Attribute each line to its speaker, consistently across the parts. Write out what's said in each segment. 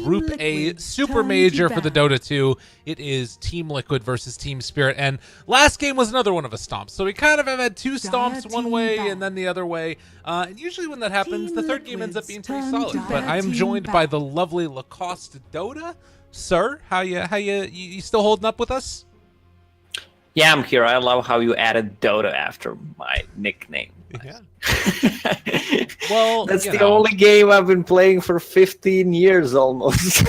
Speaker 1: Group A Supermajor for the Dota 2. It is Team Liquid versus Team Spirit. And last game was another one of a stomp. So we kind of have had two stomps one way and then the other way. And usually when that happens, the third game ends up being pretty solid. But I'm joined by the lovely Lacoste Dota. Sir, how you still holding up with us?
Speaker 2: Yeah, I'm here. I love how you added Dota after my nickname.
Speaker 1: Yeah. Well,
Speaker 2: that's the only game I've been playing for 15 years almost.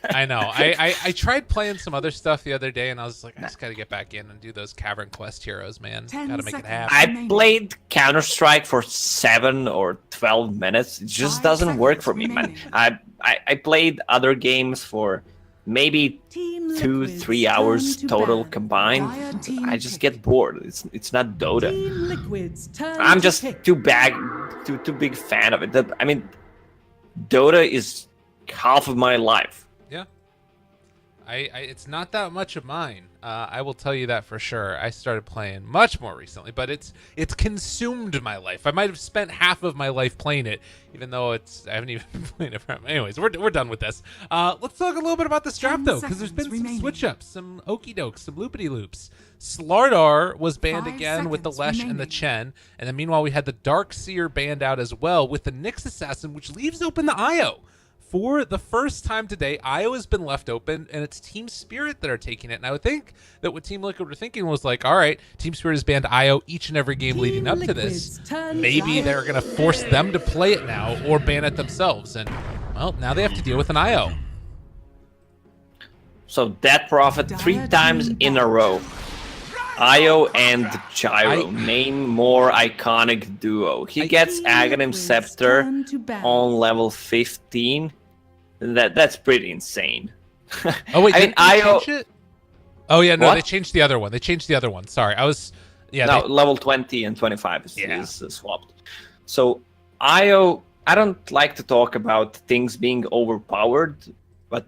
Speaker 1: I know. I tried playing some other stuff the other day, and I was like, I just got to get back in and do those Cavern Quest heroes, man. Got to make it happen.
Speaker 2: I played Counter-Strike for 7 or 12 minutes. It just doesn't work for me, man. I played other games for maybe 2-3 hours total combined. I just get bored. It's not Dota. I'm just too big fan of it. I mean, Dota is half of my life.
Speaker 1: Yeah. It's not that much of mine. I will tell you that for sure. I started playing much more recently, but it's consumed my life. I might have spent half of my life playing it, even though I haven't even been playing it for. Anyways, we're done with this. Let's talk a little bit about this draft though, because there's been some switch ups, some okie dokes, some loopity loops. Slardar was banned again with the Lesh and the Chen, and then meanwhile we had the Darkseer banned out as well with the Nyx Assassin, which leaves open the IO. For the first time today, IO has been left open, and it's Team Spirit that are taking it. And I would think that what Team Liquid were thinking was like, all right, Team Spirit has banned IO each and every game leading up to this. Maybe they're going to force them to play it now or ban it themselves. And, well, now they have to deal with an IO.
Speaker 2: So that Prophet 3 times in a row. IO and Gyro, name more iconic duo. He gets Aghanim Scepter on level 15. That's pretty insane.
Speaker 1: Oh wait,
Speaker 2: I mean, IO.
Speaker 1: Oh yeah, no,
Speaker 2: what?
Speaker 1: They changed the other one. Sorry, I was. Yeah,
Speaker 2: no, level 20 and 25 is swapped. So IO, I don't like to talk about things being overpowered, but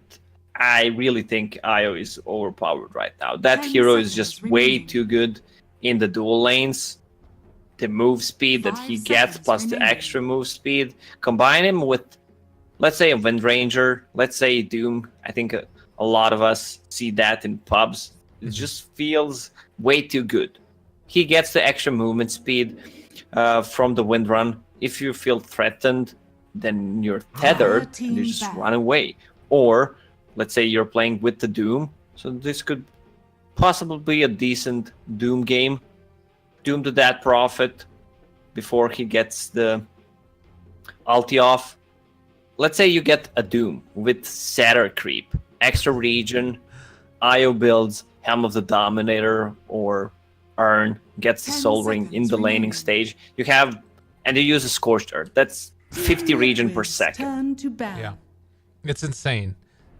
Speaker 2: I really think IO is overpowered right now. That hero is just way too good in the dual lanes. The move speed that he gets plus the extra move speed. Combine him with, let's say, a Wind Ranger, let's say Doom. I think a lot of us see that in pubs. It just feels way too good. He gets the extra movement speed from the Wind Run. If you feel threatened, then you're tethered and you just run away. Or let's say you're playing with the Doom, so this could possibly be a decent Doom game. Doom to that Prophet before he gets the ulti off. Let's say you get a Doom with Setter Creep, extra regen, IO builds, Helm of the Dominator, or Urn, gets the Soul Ring in the laning stage. You have, and you use a Scorched Earth. That's 50 regen per second.
Speaker 1: Yeah, it's insane.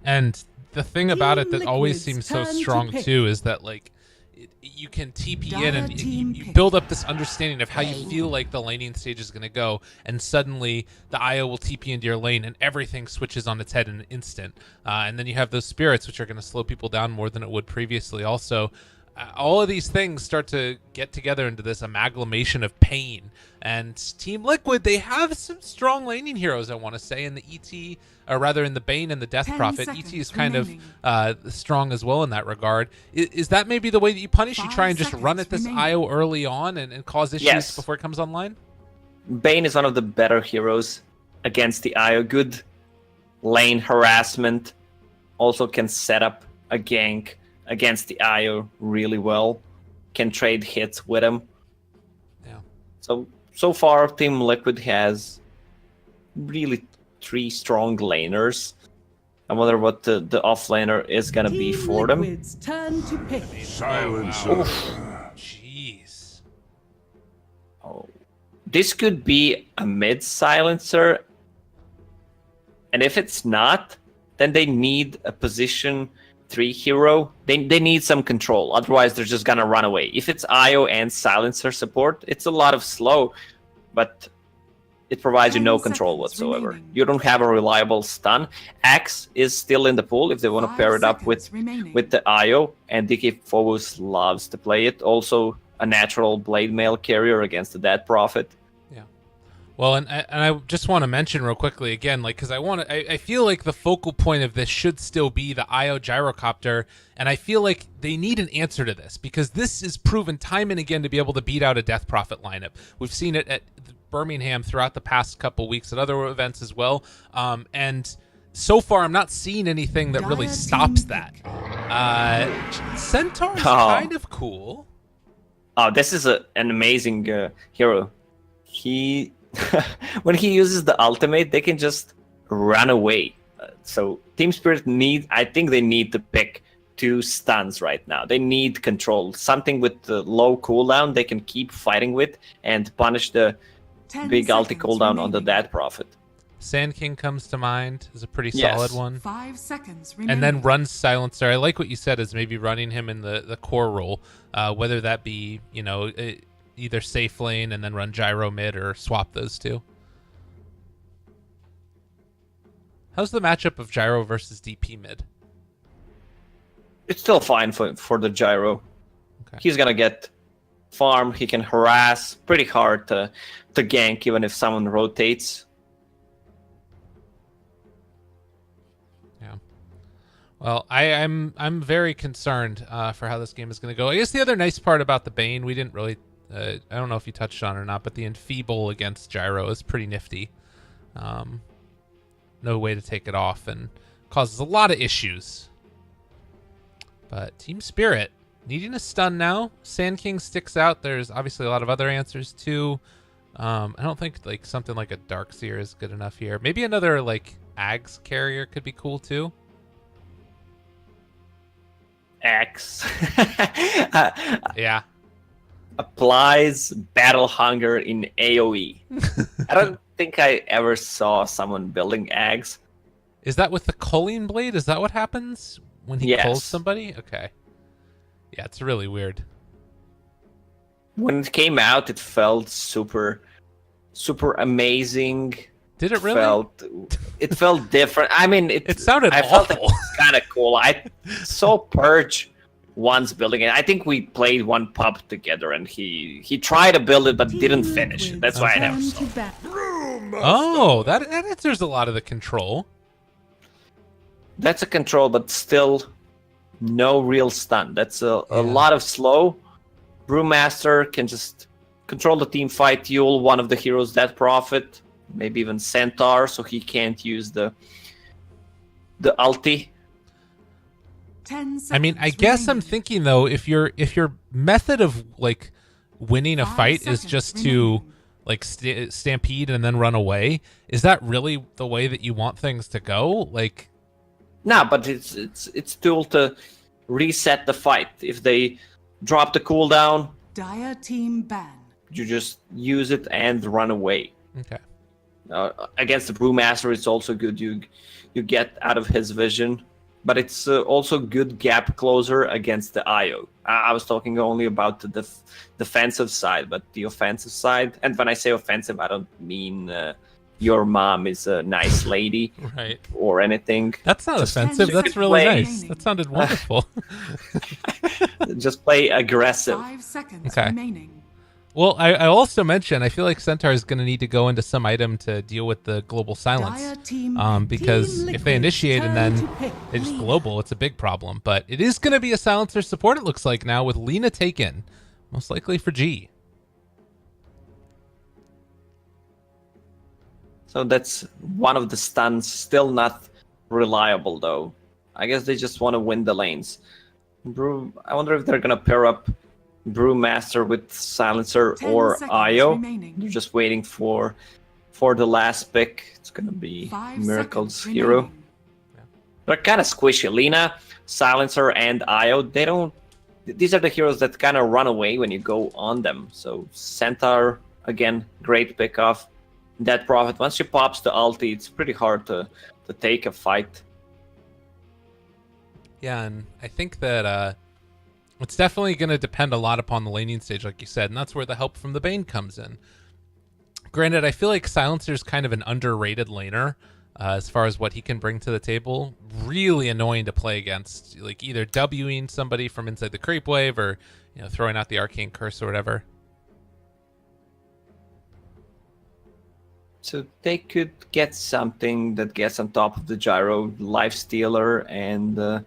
Speaker 1: And the thing about it that always seems so strong too is that like you can TP in and you build up this understanding of how you feel like the laning stage is going to go, and suddenly the IO will TP into your lane and everything switches on its head in an instant. And then you have those spirits which are going to slow people down more than it would previously. Also, all of these things start to get together into this amalgamation of pain. And Team Liquid, they have some strong laning heroes, I want to say, in the ET, or rather in the Bane and the Death Prophet. ET is kind of strong as well in that regard. Is that maybe the way that you punish? You try and just run at this IO early on and cause issues before it comes online?
Speaker 2: Bane is one of the better heroes against the IO. Good lane harassment. Also can set up a gank against the IO really well. Can trade hits with him.
Speaker 1: Yeah.
Speaker 2: So far, Team Liquid has really 3 strong laners. I wonder what the offlaner is gonna be for them.
Speaker 3: Silencer.
Speaker 1: Jeez.
Speaker 2: Oh, this could be a mid silencer, and if it's not, then they need a position 3 hero. They need some control, otherwise they're just gonna run away. If it's IO and silencer support, it's a lot of slow, but it provides you no control whatsoever. You don't have a reliable stun. Axe is still in the pool if they want to pair it up with the IO, and DK Phobos loves to play it. Also a natural blade mail carrier against the Dead Prophet.
Speaker 1: Well, and I just want to mention real quickly again, like, because I feel like the focal point of this should still be the IO gyrocopter, and I feel like they need an answer to this because this is proven time and again to be able to beat out a Death Prophet lineup. We've seen it at Birmingham throughout the past couple weeks at other events as well, and so far I'm not seeing anything that really stops that. Centaur's kind of cool.
Speaker 2: Oh, this is an amazing hero. He when he uses the ultimate, they can just run away. So Team Spirit I think they need to pick 2 stuns right now. They need control, something with the low cooldown they can keep fighting with and punish the big ulti cooldown on the Death Prophet.
Speaker 1: Sand King comes to mind as a pretty solid one.
Speaker 3: 5 seconds remaining.
Speaker 1: And then runs Silencer. I like what you said is maybe running him in the core role, whether that be, either safe lane and then run gyro mid or swap those two. How's the matchup of gyro versus DP mid?
Speaker 2: It's still fine for the gyro. Okay. He's gonna get farm. He can harass pretty hard to gank even if someone rotates.
Speaker 1: Yeah. Well, I'm very concerned for how this game is going to go. I guess the other nice part about the Bane, we didn't really. I don't know if you touched on it or not, but the Enfeeble against gyro is pretty nifty. No way to take it off and causes a lot of issues. But Team Spirit needing a stun now. Sand King sticks out. There's obviously a lot of other answers too. I don't think like something like a Darkseer is good enough here. Maybe another like Ags carrier could be cool too.
Speaker 2: X.
Speaker 1: Yeah.
Speaker 2: Applies battle hunger in AoE. I don't think I ever saw someone building Ags.
Speaker 1: Is that with the Culling Blade? Is that what happens when he culls somebody? Okay. Yeah, it's really weird.
Speaker 2: When it came out, it felt super amazing.
Speaker 1: Did it really?
Speaker 2: It felt different. I mean,
Speaker 1: it sounded awful.
Speaker 2: Felt it was kind of cool. I saw Purge once building it. I think we played one pub together, and he tried to build it but didn't finish. That's why I never saw it.
Speaker 1: Oh, that answers a lot of the control.
Speaker 2: That's a control, but still no real stun. That's a lot of slow. Brewmaster can just control the team fight, Yule, one of the heroes, Death Prophet, maybe even Centaur, so he can't use the ulti.
Speaker 3: 10 seconds
Speaker 1: I mean, I guess I'm thinking though, if your method of like winning a fight is just to like stampede and then run away, is that really the way that you want things to go? Like,
Speaker 2: no, but it's tool to reset the fight. If they drop the cooldown,
Speaker 3: Dire team ban.
Speaker 2: You just use it and run away.
Speaker 1: Okay.
Speaker 2: Against the Brewmaster, it's also good. You get out of his vision, but it's also good gap closer against the IO. I was talking only about the defensive side, but the offensive side. And when I say offensive, I don't mean your mom is a nice lady,
Speaker 1: right,
Speaker 2: or anything.
Speaker 1: That's not offensive. That's really nice. That sounded wonderful.
Speaker 2: Just play aggressive.
Speaker 3: 5 seconds remaining.
Speaker 1: Well, I also mentioned I feel like Centaur is going to need to go into some item to deal with the global silence, because if they initiate and then they just global, it's a big problem. But it is going to be a silencer support, it looks like now, with Lina taken, most likely for G.
Speaker 2: So that's one of the stuns, still not reliable though. I guess they just want to win the lanes. I wonder if they're going to pair up Brewmaster with Silencer or IO. They're just waiting for the last pick. It's gonna be Miracle's hero. They're kind of squishy. Lina, Silencer, and IO. These are the heroes that kind of run away when you go on them. So Centaur, again, great pick off. Death Prophet, once she pops the ulti, it's pretty hard to take a fight.
Speaker 1: Yeah, and I think that it's definitely going to depend a lot upon the laning stage, like you said, and that's where the help from the Bane comes in. Granted, I feel like Silencer's kind of an underrated laner as far as what he can bring to the table. Really annoying to play against, like either Wing somebody from inside the creep wave or throwing out the arcane curse or whatever.
Speaker 2: So they could get something that gets on top of the gyro. Life Stealer and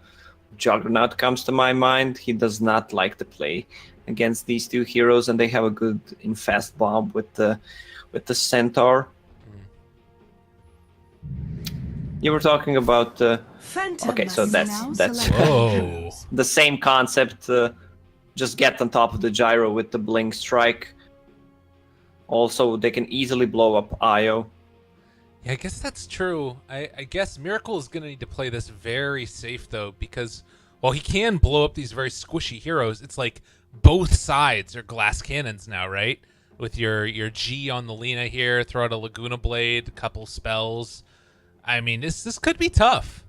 Speaker 2: Juggernaut comes to my mind. He does not like to play against these two heroes, and they have a good infest bomb with the Centaur. You were talking about okay, so that's
Speaker 1: Whoa.
Speaker 2: the same concept. Just get on top of the gyro with the Blink Strike. Also, they can easily blow up Io.
Speaker 1: Yeah, I guess that's true. I guess Miracle is going to need to play this very safe, though, because while he can blow up these very squishy heroes, it's like both sides are glass cannons now, right? With your G on the Lina here, throw out a Laguna Blade, a couple spells. I mean, this could be tough.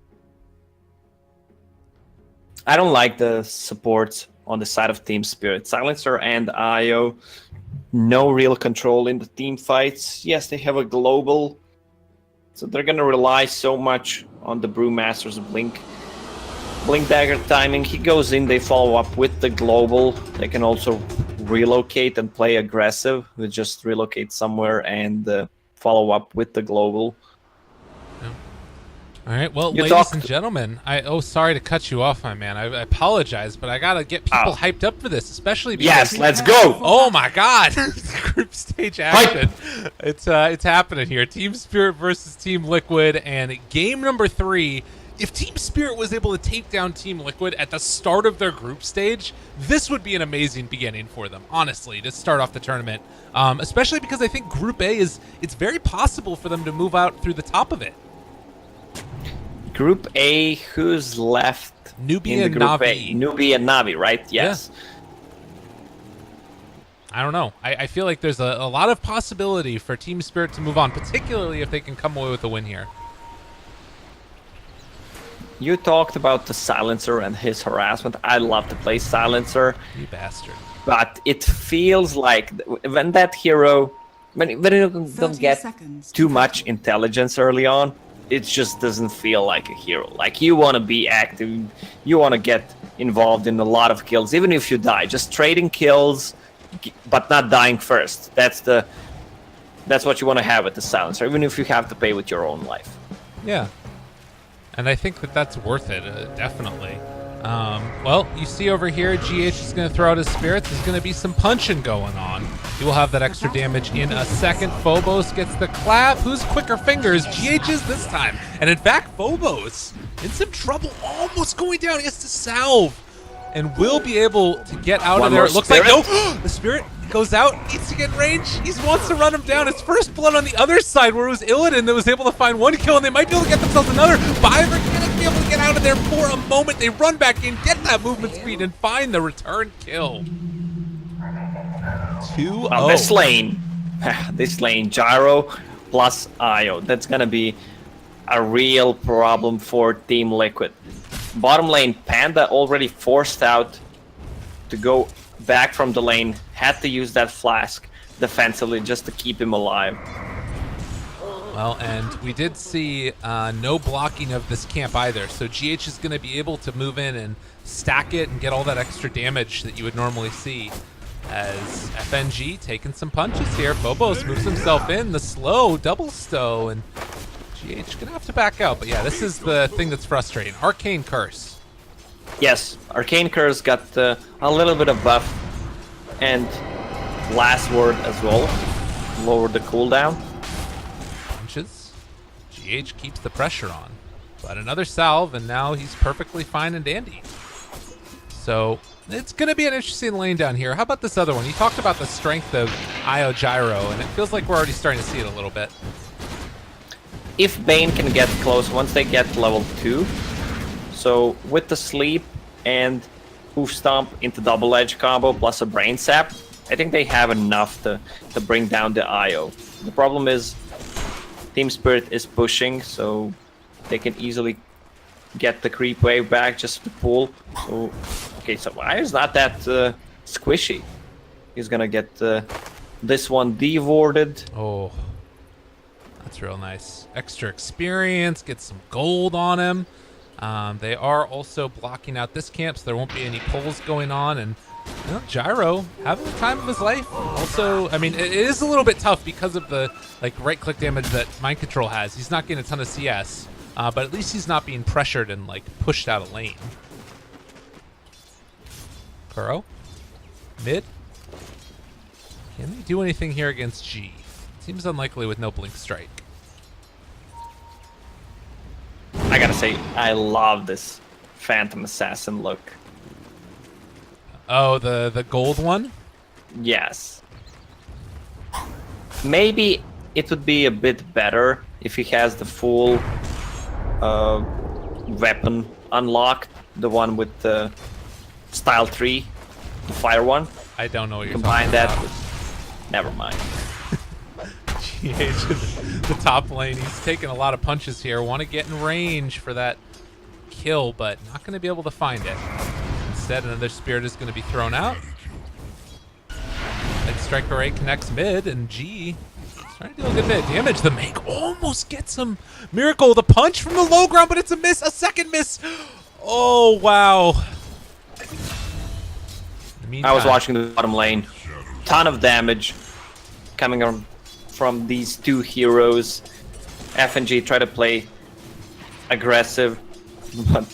Speaker 2: I don't like the supports on the side of Team Spirit. Silencer and Io, no real control in the team fights. Yes, they have a global, so they're going to rely so much on the Brewmaster's Blink Dagger timing. He goes in, they follow up with the global. They can also relocate and play aggressive. They just relocate somewhere and follow up with the global.
Speaker 1: All right, well, ladies and gentlemen, sorry to cut you off, my man. I apologize, but I gotta get people hyped up for this, especially because
Speaker 2: yes, let's go.
Speaker 1: Oh my God, group stage action! It's happening here. Team Spirit versus Team Liquid, and game number 3. If Team Spirit was able to take down Team Liquid at the start of their group stage, this would be an amazing beginning for them, honestly, to start off the tournament. Especially because I think Group A it's very possible for them to move out through the top of it.
Speaker 2: Group A, who's left?
Speaker 1: Newbee and NaVi.
Speaker 2: Newbee and NaVi, right? Yes.
Speaker 1: Yeah. I don't know. I feel like there's a lot of possibility for Team Spirit to move on, particularly if they can come away with a win here.
Speaker 2: You talked about the Silencer and his harassment. I love to play Silencer.
Speaker 1: You bastard.
Speaker 2: But it feels like when that hero, when you don't get too much intelligence early on, it just doesn't feel like a hero. Like, you want to be active, you want to get involved in a lot of kills, even if you die. Just trading kills, but not dying first. That's what you want to have with the Silencer, even if you have to pay with your own life.
Speaker 1: Yeah. And I think that's worth it, definitely. Well, you see over here, GH is going to throw out his spirits. There's going to be some punching going on. He will have that extra damage in a second. Phobos gets the clap. Who's quicker fingers? GH is this time. And in fact, Phobos in some trouble, almost going down. He has to salve and will be able to get out of there. It looks like no. The spirit goes out, needs to get in range. He wants to run him down. It's first blood on the other side where it was Illidan that was able to find one kill, and they might be able to get themselves another. Byver can't be able to get out of there for a moment. They run back in, get that movement speed, and find the return kill. 2-0.
Speaker 2: This lane, Gyro plus Io. That's going to be a real problem for Team Liquid. Bottom lane, Panda already forced out to go back from the lane, had to use that flask defensively just to keep him alive.
Speaker 1: Well, and we did see no blocking of this camp either, so GH is going to be able to move in and stack it and get all that extra damage that you would normally see. As FNG taking some punches here, Phobos moves himself in, the slow double stow, and GH gonna have to back out. But yeah, this is the thing that's frustrating. Arcane Curse.
Speaker 2: Yes, Arcane Curse got a little bit of buff, and Last Word as well. Lowered the cooldown.
Speaker 1: Punches. GH keeps the pressure on. But another salve, and now he's perfectly fine and dandy. So it's going to be an interesting lane down here. How about this other one? You talked about the strength of Io Gyro, and it feels like we're already starting to see it a little bit.
Speaker 2: If Bane can get close once they get level 2, so with the sleep and hoof stomp into double edge combo plus a brain sap, I think they have enough to bring down the Io. The problem is Team Spirit is pushing, so they can easily get the creep wave back just to pull. So, okay, so Io's not that squishy. He's gonna get this one devorded.
Speaker 1: Oh, that's real nice. Extra experience, get some gold on him. They are also blocking out this camp, so there won't be any pulls going on, and Well, Gyro having the time of his life. Also, I mean, it is a little bit tough because of the like right-click damage that Mind Control has. He's not getting a ton of CS, but at least he's not being pressured and like pushed out of lane. Kuro, mid. Can they do anything here against G? Seems unlikely with no Blink Strike.
Speaker 2: I gotta say, I love this Phantom Assassin look.
Speaker 1: Oh, the gold one?
Speaker 2: Yes. Maybe it would be a bit better if he has the full weapon unlocked, the one with the Style 3, the fire one.
Speaker 1: I don't know what you're
Speaker 2: Combine
Speaker 1: talking
Speaker 2: that
Speaker 1: about.
Speaker 2: with... Never mind.
Speaker 1: GH in the top lane. He's taking a lot of punches here. Want to get in range for that kill, but not going to be able to find it. Instead, another spirit is going to be thrown out. Like Strike Array connects mid, and G is trying to do a good bit of damage. The make almost gets him. Miracle, the punch from the low ground, but it's a miss. A second miss. Oh, wow.
Speaker 2: I was watching the bottom lane. Ton of damage coming from these two heroes. FNG tried to play aggressive, but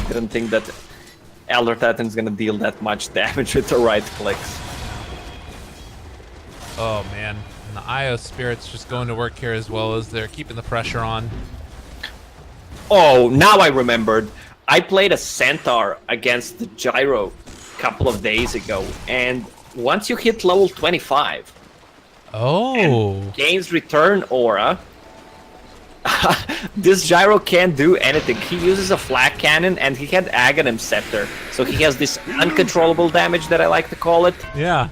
Speaker 2: didn't think that Elder Titan's gonna deal that much damage with the right clicks.
Speaker 1: Oh man, and the IO Spirit's just going to work here as well as they're keeping the pressure on.
Speaker 2: Oh, now I remembered. I played a Centaur against the Gyro a couple of days ago, and once you hit level 25, and gains return aura, this Gyro can't do anything. He uses a flak cannon, and he had Aghanim Scepter, so he has this uncontrollable damage that I like to call it.
Speaker 1: Yeah.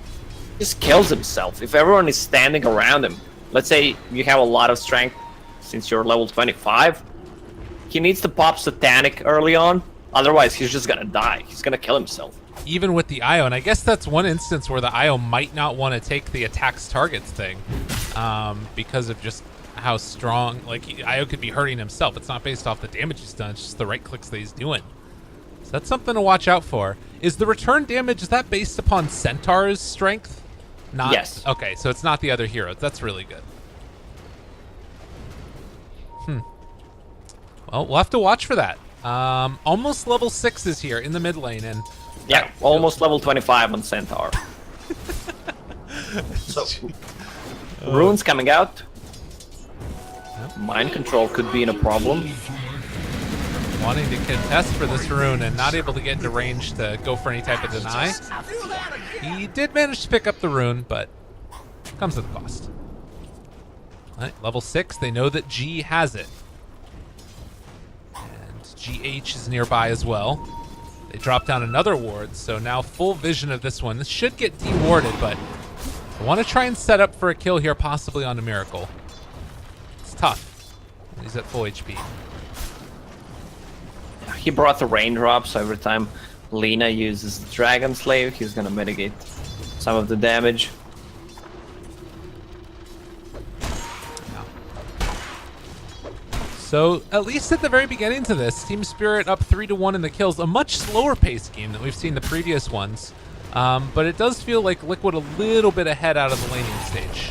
Speaker 2: He just kills himself. If everyone is standing around him, let's say you have a lot of strength since you're level 25, he needs to pop Satanic early on, otherwise he's just gonna die. He's gonna kill himself.
Speaker 1: Even with the IO, and I guess that's one instance where the IO might not want to take the attacks targets thing, because of just how strong, like, IO could be hurting himself. It's not based off the damage he's done, it's just the right clicks that he's doing. So that's something to watch out for. Is the return damage, is that based upon Centaur's strength? Not,
Speaker 2: yes.
Speaker 1: Okay, so it's not the other heroes. That's really good. Well, we'll have to watch for that. Almost level 6 is here in the mid lane, and
Speaker 2: yeah, almost level 25 on Centaur. So, runes coming out. Mind control could be in a problem.
Speaker 1: Wanting to contest for this rune and not able to get into range to go for any type of deny. He did manage to pick up the rune, but it comes at a cost. All right, level 6, they know that G has it. And GH is nearby as well. They drop down another ward, so now full vision of this one. This should get de-warded, but I want to try and set up for a kill here, possibly on a Miracle. It's tough. He's at full HP.
Speaker 2: He brought the raindrop, so every time Lina uses the Dragon Slave, he's gonna mitigate some of the damage.
Speaker 1: So, at least at the very beginning to this, Team Spirit up 3-1 in the kills. A much slower paced game than we've seen the previous ones. But it does feel like Liquid a little bit ahead out of the laning stage.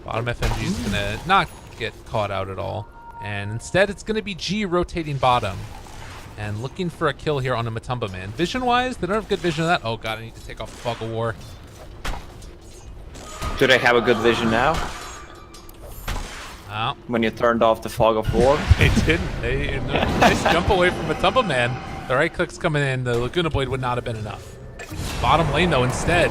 Speaker 1: Bottom FNG is going to not get caught out at all. And instead, it's going to be G rotating bottom. And looking for a kill here on a Matumba man. Vision-wise, they don't have good vision of that. Oh god, I need to take off the Fog of War.
Speaker 2: Do they have a good vision now?
Speaker 1: Oh.
Speaker 2: When you turned off the Fog of War?
Speaker 1: They didn't. They nice jump away from Matumba man. The right click's coming in. The Laguna Blade would not have been enough. Bottom lane, though, instead.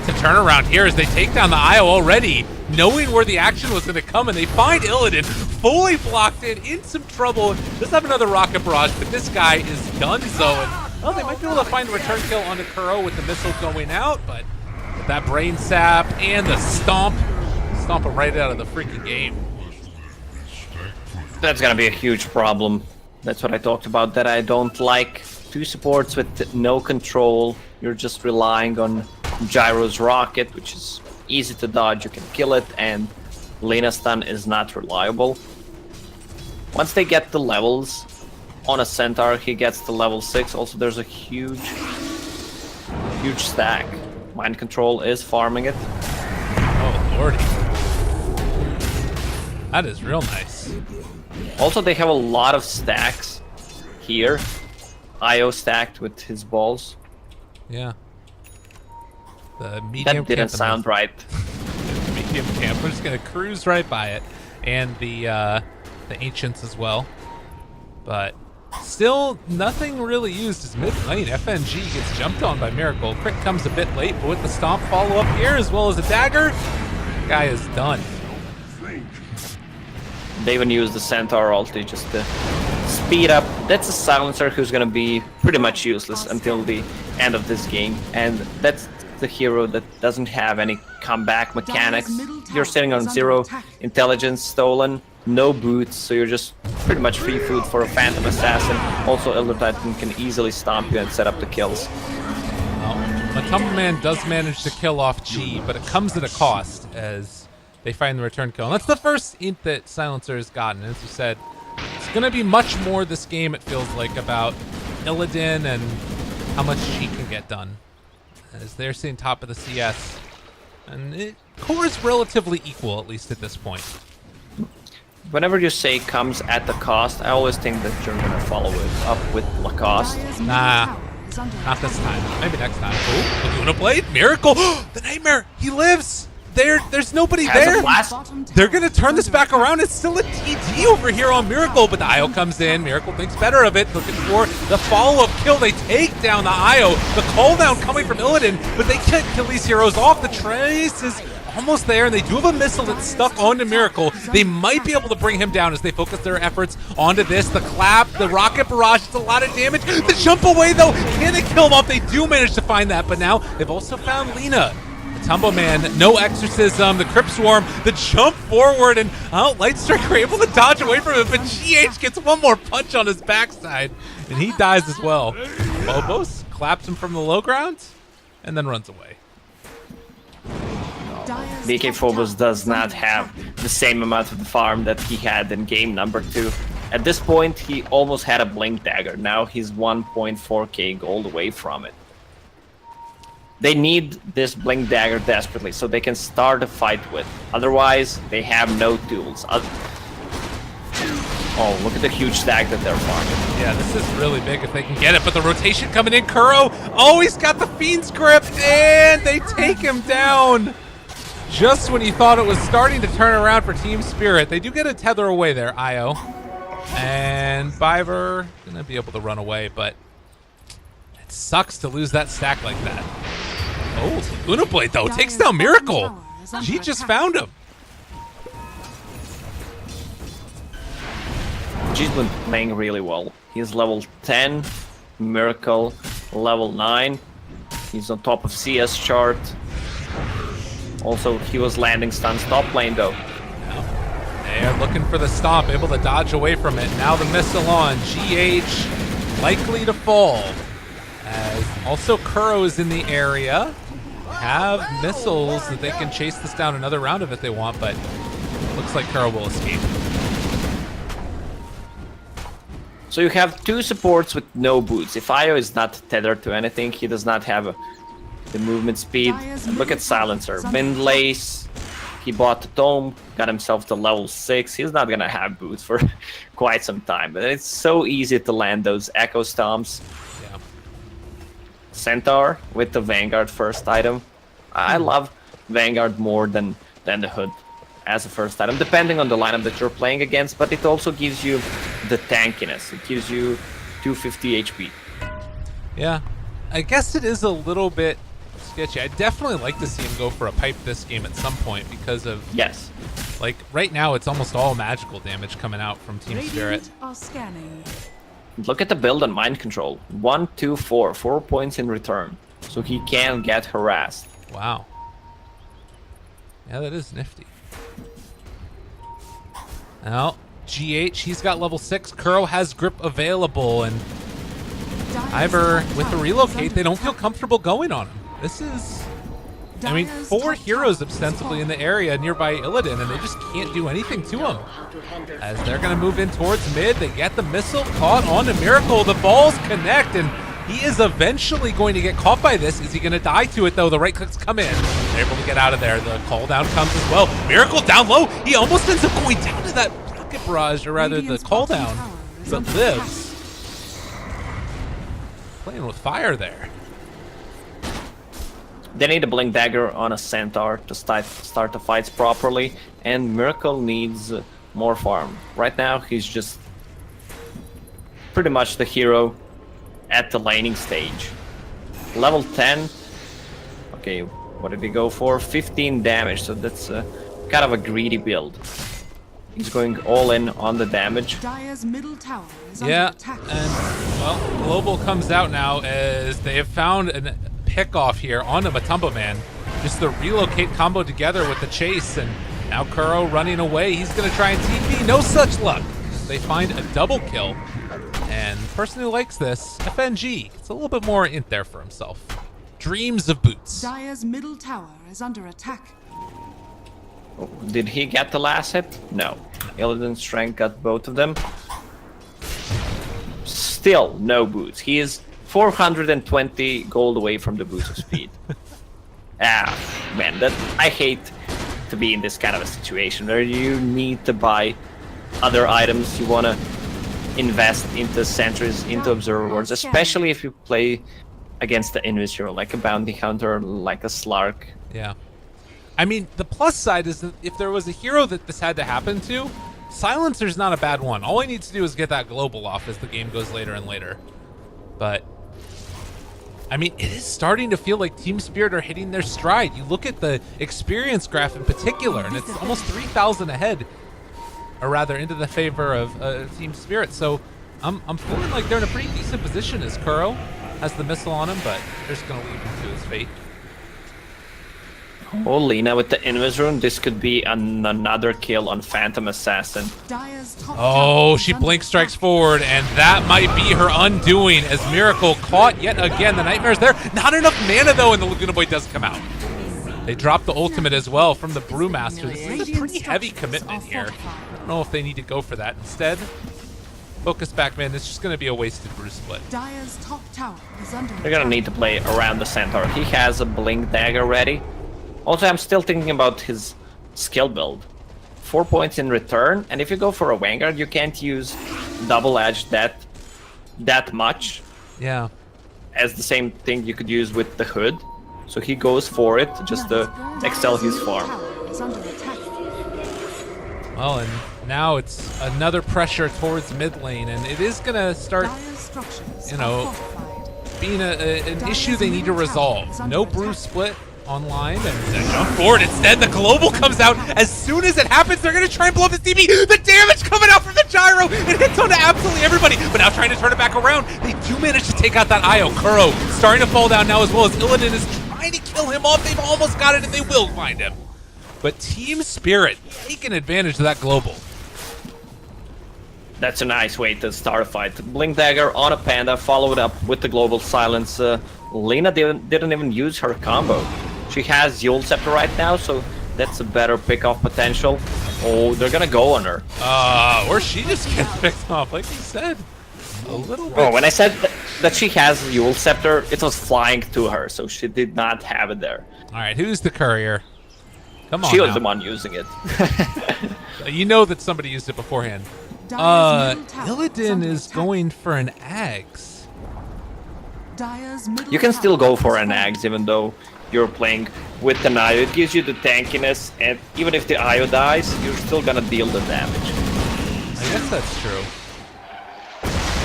Speaker 1: To turn around here as they take down the IO already, knowing where the action was going to come, and they find Illidan fully blocked in some trouble. Does have another rocket barrage, but this guy is done so. And, well, they might be able to find the return kill onto Kuro with the missile going out, but with that brain sap and the stomp him right out of the freaking game.
Speaker 2: That's gonna be a huge problem. That's what I talked about, that I don't like. Two supports with no control. You're just relying on Gyro's rocket, which is easy to dodge, you can kill it, and Lina stun is not reliable. Once they get the levels on a Centaur, he gets to level 6. Also, there's a huge stack. Mind Control is farming it.
Speaker 1: Oh, lordy. That is real nice.
Speaker 2: Also, they have a lot of stacks here. IO stacked with his balls.
Speaker 1: Yeah. The medium
Speaker 2: That didn't sound right.
Speaker 1: Medium camp. We're just gonna cruise right by it, and the ancients as well. But still, nothing really used as mid lane. FNG gets jumped on by Miracle. Crit comes a bit late, but with the stomp follow up here as well as a dagger, guy is done.
Speaker 2: They even use the Centaur ulti just to speed up. That's a silencer who's gonna be pretty much useless until the end of this game, and that's the hero that doesn't have any comeback mechanics. You're sitting on 0 intelligence stolen, no boots, so you're just pretty much free food for a Phantom Assassin. Also, Elder Titan can easily stomp you and set up the kills.
Speaker 1: Matumba Man does manage to kill off G, but it comes at a cost as they find the return kill. And that's the first int that Silencer has gotten. As you said, it's going to be much more this game, it feels like, about Illidan and how much G can get done. As they're sitting top of the CS. And core is relatively equal, at least at this point.
Speaker 2: Whenever you say comes at the cost, I always think that you're gonna follow it up with Lacoste.
Speaker 1: Nah, not this time. Maybe next time. Oh, Laguna Blade, Miracle! The Nightmare, he lives! There's nobody there. They're gonna turn this back around. It's still a TT over here on Miracle, but the IO comes in. Miracle thinks better of it, looking for the follow-up kill. They take down the IO. The cooldown coming from Illidan, but they can't kill these heroes off. The Trace is almost there, and they do have a missile that's stuck onto Miracle. They might be able to bring him down as they focus their efforts onto this. The clap, the rocket barrage, it's a lot of damage. The jump away, though, can they kill him off? They do manage to find that, but now they've also found Lina. Tumbo Man, no exorcism, the Crypt Swarm, the jump forward, and Light Strike are able to dodge away from it, but GH gets one more punch on his backside, and he dies as well. Phobos claps him from the low ground, and then runs away.
Speaker 2: DK Phobos does not have the same amount of the farm that he had in game number 2. At this point, he almost had a Blink Dagger. Now he's 1.4k gold away from it. They need this Blink Dagger desperately so they can start a fight with. Otherwise, they have no tools. Oh, look at the huge stack that they're farming.
Speaker 1: Yeah, this is really big if they can get it, but the rotation coming in. Kuro, oh, he's got the Fiend's Grip, and they take him down. Just when you thought it was starting to turn around for Team Spirit. They do get a tether away there, IO. And Biver gonna be able to run away, but it sucks to lose that stack like that. Oh, Laguna Blade, though, takes down Miracle. She just found him.
Speaker 2: She's been playing really well. He's level 10, Miracle level 9. He's on top of CS chart. Also, he was landing stuns top lane, though.
Speaker 1: They are looking for the stomp, able to dodge away from it. Now the missile on. GH likely to fall. As also Kuro is in the area. Have missiles that they can chase this down another round of if they want, but looks like Kuro will escape.
Speaker 2: So you have 2 supports with no boots. If IO is not tethered to anything, he does not have the movement speed. And look at Silencer. Windlace. He bought the Tome, got himself to level 6. He's not gonna have boots for quite some time, but it's so easy to land those Echo Stomps.
Speaker 1: Yeah.
Speaker 2: Centaur with the Vanguard first item. I love Vanguard more than the Hood as a first item, depending on the lineup that you're playing against, but it also gives you the tankiness. It gives you 250 HP.
Speaker 1: Yeah, I guess it is a little bit sketchy. I'd definitely like to see him go for a pipe this game at some point because of...
Speaker 2: Yes.
Speaker 1: Like, right now it's almost all magical damage coming out from Team Spirit.
Speaker 2: Look at the build on Mind Control. 1, 2, 4. 4 points in return. So he can get harassed.
Speaker 1: Wow. Yeah, that is nifty. Now, GH, he's got level 6. Kuro has grip available, and Ivor, with the relocate, they don't feel comfortable going on him. This is I mean, 4 heroes ostensibly in the area nearby Illidan, and they just can't do anything to him. As they're going to move in towards mid, they get the missile caught onto Miracle. The balls connect, and he is eventually going to get caught by this. Is he going to die to it, though? The right clicks come in. They're able to get out of there. The call down comes as well. Miracle down low. He almost ends up going down to that rocket barrage, or rather the call down, but lives. Playing with fire there.
Speaker 2: They need a Blink Dagger on a Centaur to start the fights properly, and Miracle needs more farm. Right now, he's just pretty much the hero at the laning stage. Level 10. Okay, what did he go for? 15 damage, so that's kind of a greedy build. He's going all in on the damage.
Speaker 3: Dire's middle tower is
Speaker 1: Yeah,
Speaker 3: under attack.
Speaker 1: and well, Global comes out now as they have found a pick-off here on the Matumba Man. Just the relocate combo together with the chase, and now Kuro running away. He's going to try and TP. No such luck. They find a double kill. And the person who likes this, FNG, it's a little bit more in there for himself. Dreams of boots.
Speaker 3: Dire's middle tower is under attack.
Speaker 2: Did he get the last hit? No. Illidan's strength got both of them. Still no boots. He is 420 gold away from the boots of speed. Man, I hate to be in this kind of a situation where you need to buy other items. You want to invest into sentries, into observer wards, especially if you play against the Vincere, like a bounty hunter, like a Slark.
Speaker 1: Yeah. I mean, the plus side is that if there was a hero that this had to happen to, Silencer's not a bad one. All he needs to do is get that global off as the game goes later and later. But, I mean, it is starting to feel like Team Spirit are hitting their stride. You look at the experience graph in particular, and it's almost 3,000 ahead, or rather into the favor of Team Spirit. So I'm feeling like they're in a pretty decent position as Kuro has the missile on him, but they're just going to leave him to his fate.
Speaker 2: Oh, Lina with the Invis rune. This could be another kill on Phantom Assassin.
Speaker 3: Dire's top
Speaker 1: Oh,
Speaker 3: tower
Speaker 1: she
Speaker 3: is under
Speaker 1: blink strikes
Speaker 3: attack.
Speaker 1: forward, and that might be her undoing as Miracle caught yet again. The Nightmare's there. Not enough mana, though, and the Laguna Boy does come out. They drop the ultimate as well from the Brewmaster. This is a pretty heavy commitment here. I don't know if they need to go for that. Instead, focus back, man. It's just going to be a wasted brew split.
Speaker 3: Dire's top tower is under
Speaker 2: They're gonna need to play around the Centaur. He has a Blink Dagger ready. Also, I'm still thinking about his skill build. 4 points in return, and if you go for a Vanguard, you can't use Double Edge that much
Speaker 1: Yeah.
Speaker 2: as the same thing you could use with the Hood. So he goes for it just to excel his farm.
Speaker 3: Tower is under attack.
Speaker 1: Well, and now it's another pressure towards mid lane, and it is going to start
Speaker 3: Dire's structures
Speaker 1: You know,
Speaker 3: are fortified.
Speaker 1: being an issue they need to resolve. No brew split online, and they jump forward. Instead, the global comes out. As soon as it happens, they're going to try and blow up the DB. The damage coming out from the gyro. It hits onto absolutely everybody, but now trying to turn it back around. They do manage to take out that Io. Kuro starting to fall down now, as well as Illidan is trying to kill him off. They've almost got it, and they will find him. But Team Spirit taking advantage of that global.
Speaker 2: That's a nice way to start a fight. Blink Dagger on a Panda, followed up with the Global Silence. Lina didn't even use her combo. She has Yule Scepter right now, so that's a better pick-off potential. Oh, they're gonna go on her.
Speaker 1: Or she just gets picked off, like you said. A little bit.
Speaker 2: Oh, when I said that she has Yule Scepter, it was flying to her, so she did not have it there.
Speaker 1: All right, who's the courier? Come on
Speaker 2: She was
Speaker 1: now.
Speaker 2: the one using it.
Speaker 1: You know that somebody used it beforehand.
Speaker 3: Dire's middle tower
Speaker 1: Illidan
Speaker 3: under
Speaker 1: is
Speaker 3: attack.
Speaker 1: going for an Axe.
Speaker 3: Dire's middle
Speaker 2: You can still
Speaker 3: tower
Speaker 2: go for
Speaker 3: is
Speaker 2: an
Speaker 3: falling.
Speaker 2: Axe, even though you're playing with the Io. It gives you the tankiness, and even if the Io dies, you're still gonna deal the damage.
Speaker 1: I guess that's true.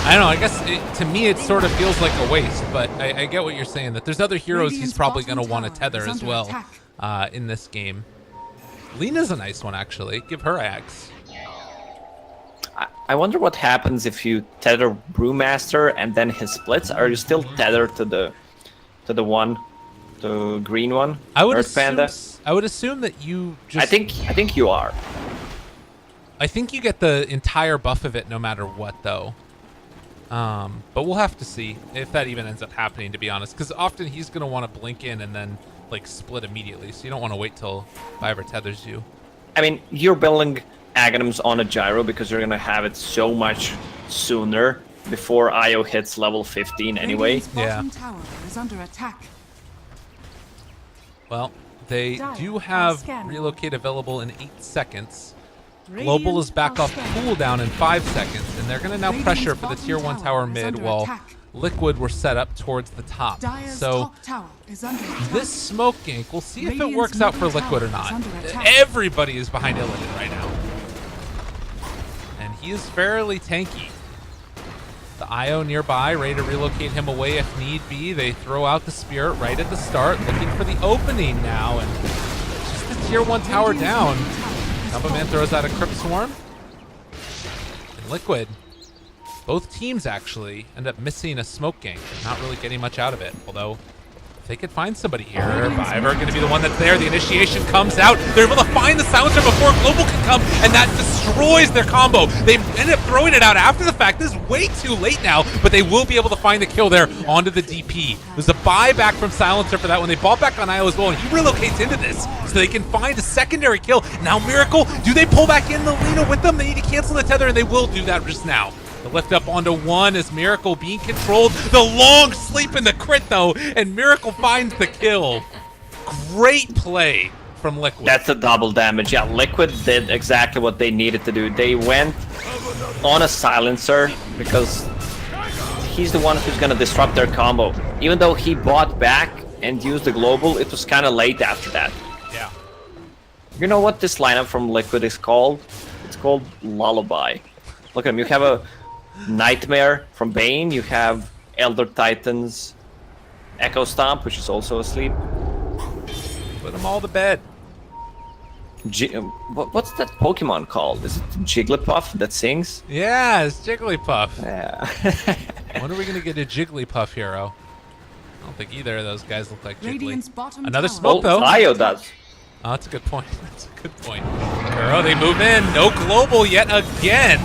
Speaker 1: I don't know. I guess to me it sort of feels like a waste, but I get what you're saying. That there's other heroes he's
Speaker 3: Radiant's
Speaker 1: probably going to
Speaker 3: bottom
Speaker 1: want to
Speaker 3: tower
Speaker 1: tether
Speaker 3: is
Speaker 1: as
Speaker 3: under
Speaker 1: well
Speaker 3: attack.
Speaker 1: in this game. Lina's a nice one, actually. Give her Axe.
Speaker 2: I wonder what happens if you tether Brewmaster and then his splits. Are you still tethered to the green one?
Speaker 1: I would
Speaker 2: Earth Panda?
Speaker 1: assume that you just.
Speaker 2: I think you are.
Speaker 1: I think you get the entire buff of it no matter what, though. But we'll have to see if that even ends up happening, to be honest, because often he's going to want to blink in and then like split immediately, so you don't want to wait till Viver tethers you.
Speaker 2: I mean, you're building Aghanims on a gyro because you're gonna have it so much sooner before IO hits level 15 anyway.
Speaker 3: Radiant's bottom tower is under attack.
Speaker 1: Well, they
Speaker 3: Dire
Speaker 1: do
Speaker 3: are
Speaker 1: have
Speaker 3: scanning.
Speaker 1: relocate available in 8 seconds.
Speaker 3: Radiant
Speaker 1: Global is back
Speaker 3: are
Speaker 1: off
Speaker 3: scanning.
Speaker 1: cooldown in 5 seconds, and they're going to now
Speaker 3: Radiant's
Speaker 1: pressure for the
Speaker 3: bottom
Speaker 1: tier 1
Speaker 3: tower
Speaker 1: tower
Speaker 3: is
Speaker 1: mid
Speaker 3: under
Speaker 1: while
Speaker 3: attack.
Speaker 1: Liquid were set up towards the top.
Speaker 3: Dire's
Speaker 1: So
Speaker 3: top tower is under attack.
Speaker 1: this smoke gank, we'll see if it
Speaker 3: Radiant's
Speaker 1: works out for
Speaker 3: middle
Speaker 1: Liquid or
Speaker 3: tower is
Speaker 1: not.
Speaker 3: under attack.
Speaker 1: Everybody is behind Illidan right now. And he is fairly tanky. The IO nearby, ready to relocate him away if need be. They throw out the Spirit right at the start, looking for the opening now, and just the tier 1 tower down. Jumpaman throws out a Crypt Swarm. And Liquid, both teams actually end up missing a smoke gank, not really getting much out of it, although if they could find somebody here, Viver going to be the one that's there. The initiation comes out. They're able to find the silencer before Global can come, and that destroys their combo. They end up throwing it out after the fact. This is way too late now, but they will be able to find the kill there onto the DP. There's a buyback from silencer for that one. They bought back on IO as well, and he relocates into this so they can find a secondary kill. Now Miracle, do they pull back in the Lina with them? They need to cancel the tether, and they will do that just now. The lift up onto 1 is Miracle being controlled. The long sleep in the crit though, and Miracle finds the kill. Great play from Liquid.
Speaker 2: That's a double damage. Yeah, Liquid did exactly what they needed to do. They went on a silencer because he's the one who's gonna disrupt their combo. Even though he bought back and used the global, it was kind of late after that.
Speaker 1: Yeah.
Speaker 2: You know what this lineup from Liquid is called? It's called Lullaby. Look at him. You have a Nightmare from Bane. You have Elder Titan's Echo Stomp, which is also asleep.
Speaker 1: Put them all to bed.
Speaker 2: What's that Pokemon called? Is it Jigglypuff that sings?
Speaker 1: Yeah, it's Jigglypuff.
Speaker 2: Yeah.
Speaker 1: When are we going to get a Jigglypuff hero? I don't think either of those guys look like Jiggly.
Speaker 3: Radiant's bottom
Speaker 1: Another
Speaker 3: tower
Speaker 1: smoke, though.
Speaker 2: Io does.
Speaker 1: Oh, that's a good point. That's a good point. Kuro, they move in. No global yet again.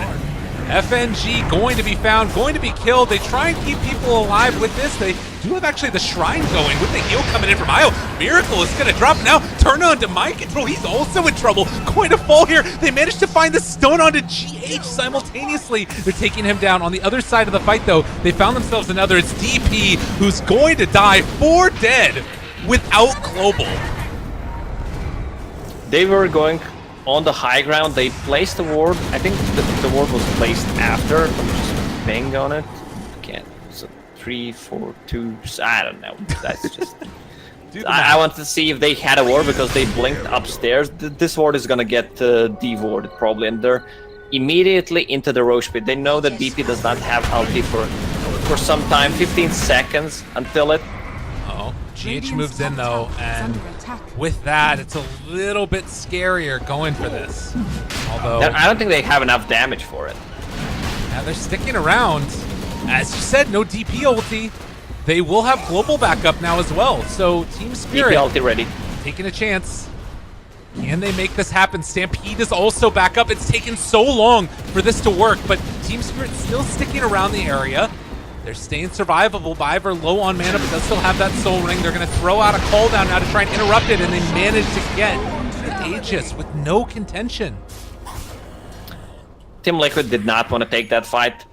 Speaker 1: FNG going to be found, going to be killed. They try and keep people alive with this. They do have actually the Shrine going with the heal coming in from Io. Miracle is going to drop now. Turn on to Mind Control. He's also in trouble. Going to fall here. They managed to find the stone onto GH simultaneously. They're taking him down. On the other side of the fight, though, they found themselves another. It's DP who's going to die 4 dead without global.
Speaker 2: They were going on the high ground. They placed the ward. I think the ward was placed after. Let me just bang on it. Can't. So 3, 4, 2. I don't know. That's just. I wanted to see if they had a ward because they blinked upstairs. This ward is gonna get de-warded probably, and they're immediately into the Roche pit. They know that BP does not have ulti for some time. 15 seconds until it.
Speaker 1: Oh, GH moves in though, and with that, it's a little bit scarier going for this. Although
Speaker 2: I don't think they have enough damage for it.
Speaker 1: Yeah, they're sticking around. As you said, no DP ulti. They will have global backup now as well. So Team Spirit
Speaker 2: DP ulti ready.
Speaker 1: taking a chance. Can they make this happen? Stampede is also back up. It's taken so long for this to work, but Team Spirit still sticking around the area. They're staying survivable. Viver low on mana, but does still have that soul ring. They're going to throw out a call down now to try and interrupt it, and they manage to get the Aegis with no contention.
Speaker 2: Team Liquid did not want to take that fight.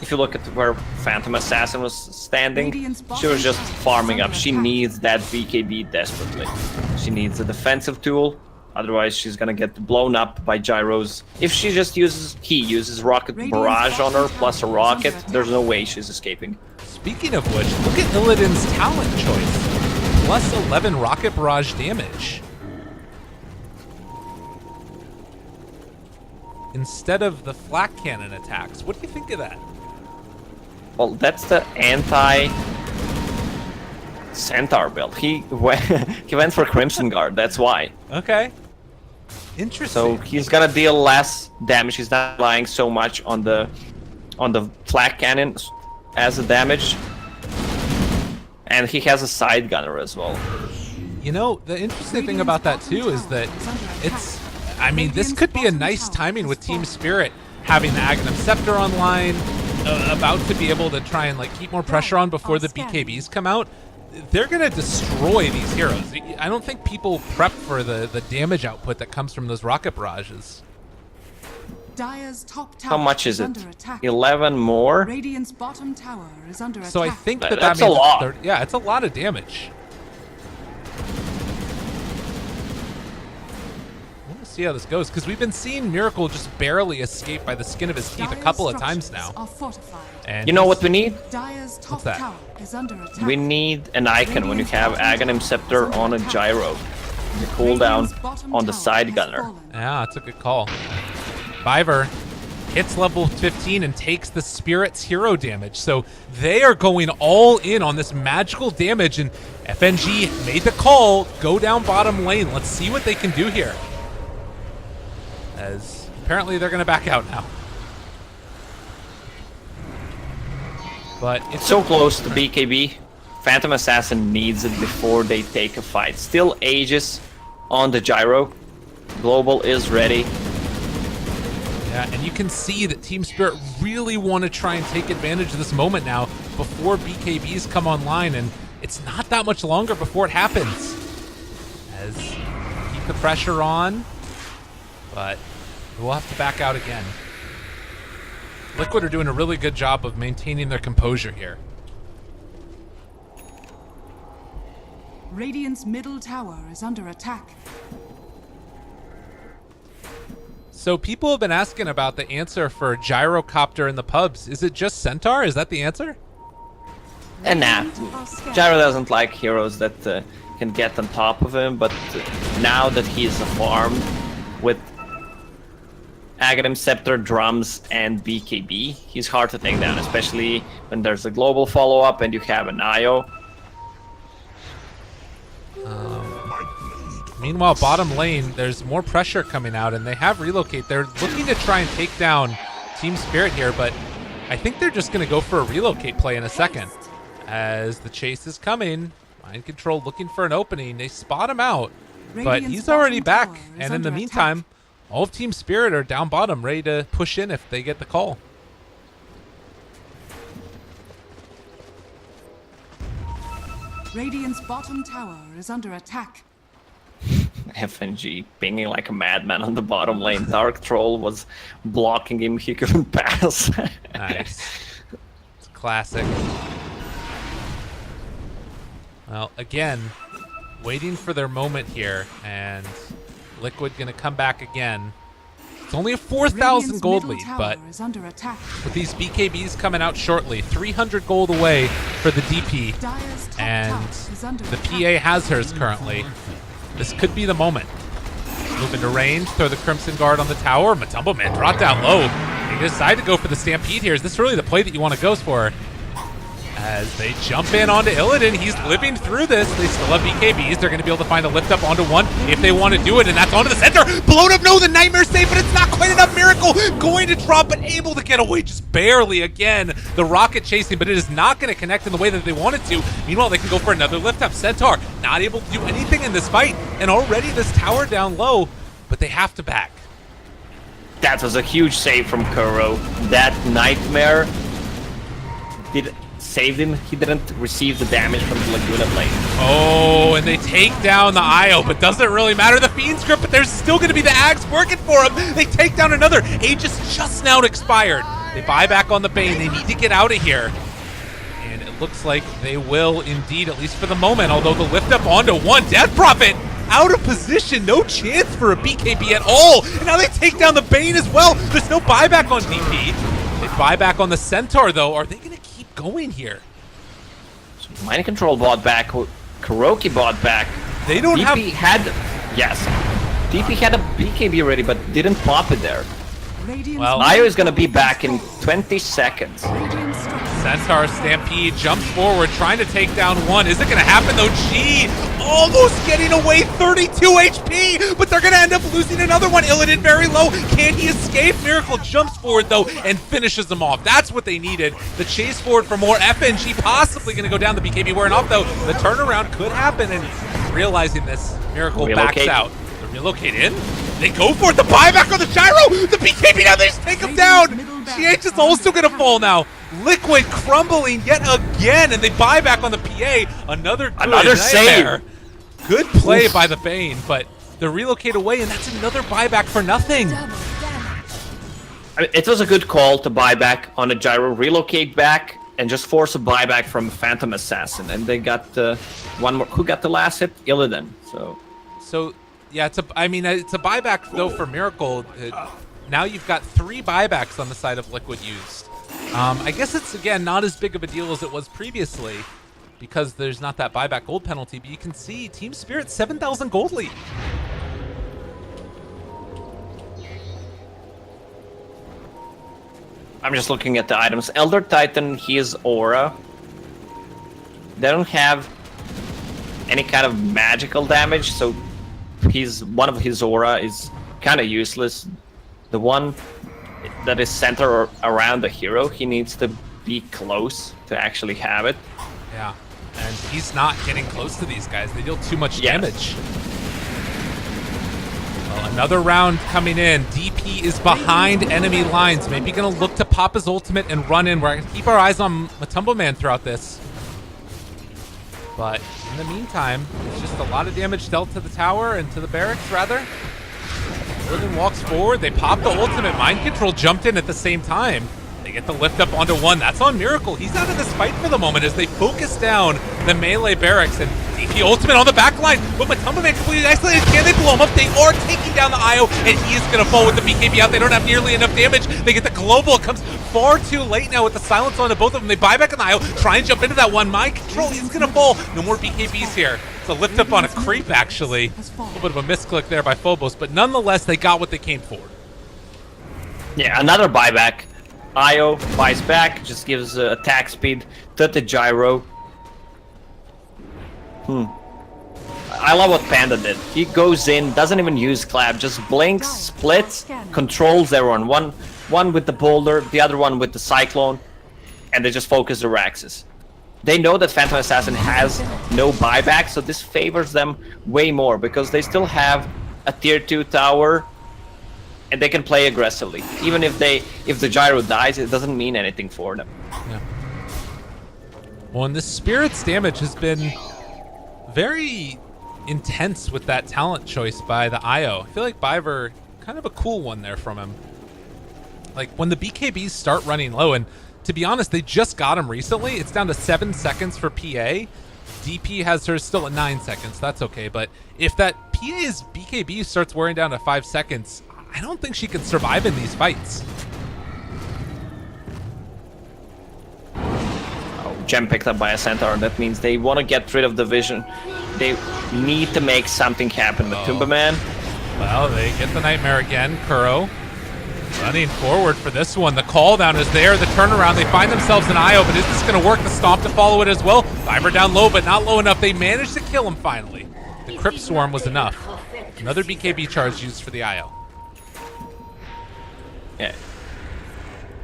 Speaker 2: If you look at where Phantom Assassin was standing, she was just farming up. She needs that BKB desperately. She needs a defensive tool, otherwise she's gonna get blown up by gyros. If she just uses Rocket Barrage on her plus a rocket, there's no way she's escaping.
Speaker 1: Speaking of which, look at Illidan's talent choice. Plus 11 Rocket Barrage damage. Instead of the flak cannon attacks. What do you think of that?
Speaker 2: Well, that's the anti-Centaur build. He went for Crimson Guard, that's why.
Speaker 1: Okay. Interesting.
Speaker 2: So he's gonna deal less damage. He's not relying so much on the flak cannon as a damage. And he has a side gunner as well.
Speaker 1: You know, the interesting thing about that too is that it's, I mean, this could be a nice timing with Team Spirit having the Aghanim Scepter online, about to be able to try and like keep more pressure on before the BKBs come out. they're going to destroy these heroes. I don't think people prep for the damage output that comes from those rocket barrages.
Speaker 3: Dire's top tower
Speaker 2: How much is it?
Speaker 3: under attack.
Speaker 2: 11 more?
Speaker 3: Radiant's bottom tower is under attack.
Speaker 1: So I think that
Speaker 2: That's
Speaker 1: means
Speaker 2: a lot.
Speaker 1: yeah, it's a lot of damage. I want to see how this goes, because we've been seeing Miracle just barely escape by the skin of his teeth a
Speaker 3: Dire's
Speaker 1: couple of times now.
Speaker 3: structures are fortified.
Speaker 1: And
Speaker 2: You know what we need?
Speaker 3: Dire's top
Speaker 1: that?
Speaker 3: tower is under attack.
Speaker 2: We need an icon when you have Aghanim Scepter on a gyro. The cooldown
Speaker 3: Radiant's bottom
Speaker 2: on the
Speaker 3: tower
Speaker 2: side
Speaker 3: has
Speaker 2: gunner.
Speaker 3: fallen.
Speaker 1: Yeah, that's a good call. Biver hits level 15 and takes the Spirit's hero damage. So they are going all in on this magical damage, and FNG made the call, go down bottom lane. Let's see what they can do here. As apparently they're going to back out now. But it's
Speaker 2: So close to BKB. Phantom Assassin needs it before they take a fight. Still Aegis on the gyro. Global is ready.
Speaker 1: Yeah, and you can see that Team Spirit really want to try and take advantage of this moment now before BKBs come online, and it's not that much longer before it happens. As keep the pressure on, but we'll have to back out again. Liquid are doing a really good job of maintaining their composure here.
Speaker 3: Radiant's middle tower is under attack.
Speaker 1: So people have been asking about the answer for Gyrocopter in the pubs. Is it just Centaur? Is that the answer?
Speaker 2: And nah,
Speaker 3: Radiant are scattered.
Speaker 2: Gyro doesn't like heroes that can get on top of him, but now that he's farmed with Aghanim Scepter, Drums, and BKB, he's hard to take down, especially when there's a global follow-up and you have an IO.
Speaker 1: Meanwhile, bottom lane, there's more pressure coming out, and they have relocate. They're looking to try and take down Team Spirit here, but I think they're just going to go for a relocate play in a second. As the chase is coming, Mind Control looking for an opening. They spot him out, but
Speaker 3: Radiant's
Speaker 1: he's already
Speaker 3: bottom
Speaker 1: back.
Speaker 3: tower is
Speaker 1: And in
Speaker 3: under
Speaker 1: the
Speaker 3: attack.
Speaker 1: meantime, all of Team Spirit are down bottom, ready to push in if they get the call.
Speaker 3: Radiant's bottom tower is under attack.
Speaker 2: FNG pinging like a madman on the bottom lane. Dark Troll was blocking him, he couldn't pass.
Speaker 1: Nice. It's classic. Well, again, waiting for their moment here, and Liquid gonna come back again. It's only a 4,000
Speaker 3: Radiant's
Speaker 1: gold
Speaker 3: middle
Speaker 1: lead,
Speaker 3: tower
Speaker 1: but
Speaker 3: is under attack.
Speaker 1: with these BKBs coming out shortly, 300 gold away for the DP,
Speaker 3: Dire's top
Speaker 1: and
Speaker 3: tower is under
Speaker 1: the
Speaker 3: attack.
Speaker 1: PA has hers currently. This could be the moment. Move into range, throw the Crimson Guard on the tower. Matumbo Man drop down low. They decide to go for the Stampede here. Is this really the play that you want to go for? As they jump in onto Illidan, he's living through this. They still have BKBs. They're going to be able to find a lift up onto one if they want to do it, and that's onto the center. Blown up, no, the Nightmare save, but it's not quite enough. Miracle going to drop, but able to get away just barely again. The rocket chasing, but it is not going to connect in the way that they wanted to. Meanwhile, they can go for another lift up. Centaur not able to do anything in this fight, and already this tower down low, but they have to back.
Speaker 2: That was a huge save from Kuro. That Nightmare saved him. He didn't receive the damage from the Laguna blade.
Speaker 1: Oh, and they take down the IO, but doesn't really matter. The Fiend's grip, but there's still going to be the Ags working for him. They take down another. Aegis just now expired. They buy back on the Bane. They need to get out of here. And it looks like they will indeed, at least for the moment, although the lift up onto one. Death Prophet out of position. No chance for a BKB at all. And now they take down the Bane as well. There's no buyback on DP. They buy back on the Centaur, though. Are they going to keep going here?
Speaker 2: So Mind Control bought back, Kuroki bought back.
Speaker 1: They don't have...
Speaker 2: DP had, yes, DP had a BKB ready, but didn't pop it there.
Speaker 3: Radiant's
Speaker 1: Well,
Speaker 2: Io is gonna be back in 20 seconds.
Speaker 3: Radiant structures.
Speaker 1: Centaur Stampede jumps forward, trying to take down one. Is it going to happen, though? G almost getting away, 32 HP, but they're going to end up losing another one. Illidan very low. Can he escape? Miracle jumps forward, though, and finishes them off. That's what they needed. The chase forward for more. FNG possibly going to go down. The BKB wearing off, though. The turnaround could happen, and realizing this, Miracle backs out. The relocate in. They go for it. The buyback on the gyro. The BKB now. They just take him down. GH is also going to fall now. Liquid crumbling yet again, and they buy back on the PA. Another
Speaker 2: save.
Speaker 1: Good play by the Bane, but the relocate away, and that's another buyback for nothing.
Speaker 2: I mean, it was a good call to buy back on a gyro, relocate back, and just force a buyback from Phantom Assassin. And they got one more. Who got the last hit? Illidan.
Speaker 1: So yeah, it's a buyback though for Miracle. Now you've got 3 buybacks on the side of Liquid used. I guess it's, again, not as big of a deal as it was previously because there's not that buyback gold penalty, but you can see Team Spirit 7,000 gold lead.
Speaker 2: I'm just looking at the items. Elder Titan, he is Aura. They don't have any kind of magical damage, so one of his Aura is kind of useless. The one that is centered around the hero, he needs to be close to actually have it.
Speaker 1: Yeah, and he's not getting close to these guys. They deal too much damage. Well, another round coming in. DP is behind enemy lines. Maybe gonna look to pop his ultimate and run in. We're gonna keep our eyes on Matumbo Man throughout this. But in the meantime, it's just a lot of damage dealt to the tower and to the barracks, rather. Illidan walks forward. They pop the ultimate. Mind Control jumped in at the same time. They get the lift up onto 1. That's on Miracle. He's out of this fight for the moment as they focus down the melee barracks. And DP ultimate on the back line. But Matumbo Man completely isolated. Can they blow him up? They are taking down the IO, and he is going to fall with the BKB out. They don't have nearly enough damage. They get the global. It comes far too late now with the silence on to both of them. They buy back on the IO. Try and jump into that one. Mind Control is going to fall. No more BKBs here. It's a lift up on a creep, actually. A little bit of a misclick there by Phobos, but nonetheless, they got what they came for.
Speaker 2: Yeah, another buyback. IO buys back, just gives attack speed to the gyro. I love what Panda did. He goes in, doesn't even use clap, just blinks, splits, controls everyone. One with the boulder, the other one with the cyclone, and they just focus the Raxes. They know that Phantom Assassin has no buyback, so this favors them way more because they still have a tier 2 tower and they can play aggressively. Even if the gyro dies, it doesn't mean anything for them.
Speaker 1: Yeah. Well, and the Spirit's damage has been very intense with that talent choice by the IO. I feel like Biver, kind of a cool one there from him. Like, when the BKBs start running low, and to be honest, they just got him recently. It's down to 7 seconds for PA. DP has hers still at 9 seconds. That's okay, but if that PA's BKB starts wearing down to 5 seconds, I don't think she can survive in these fights.
Speaker 2: Oh, gem picked up by a Centaur. That means they want to get rid of the vision. They need to make something happen with Matumbo Man.
Speaker 1: Well, they get the Nightmare again. Kuro running forward for this one. The call down is there. The turnaround. They find themselves an IO, but is this going to work? The stomp to follow it as well. Viber down low, but not low enough. They managed to kill him finally. The Crypt Swarm was enough. Another BKB charge used for the IO.
Speaker 2: Yeah.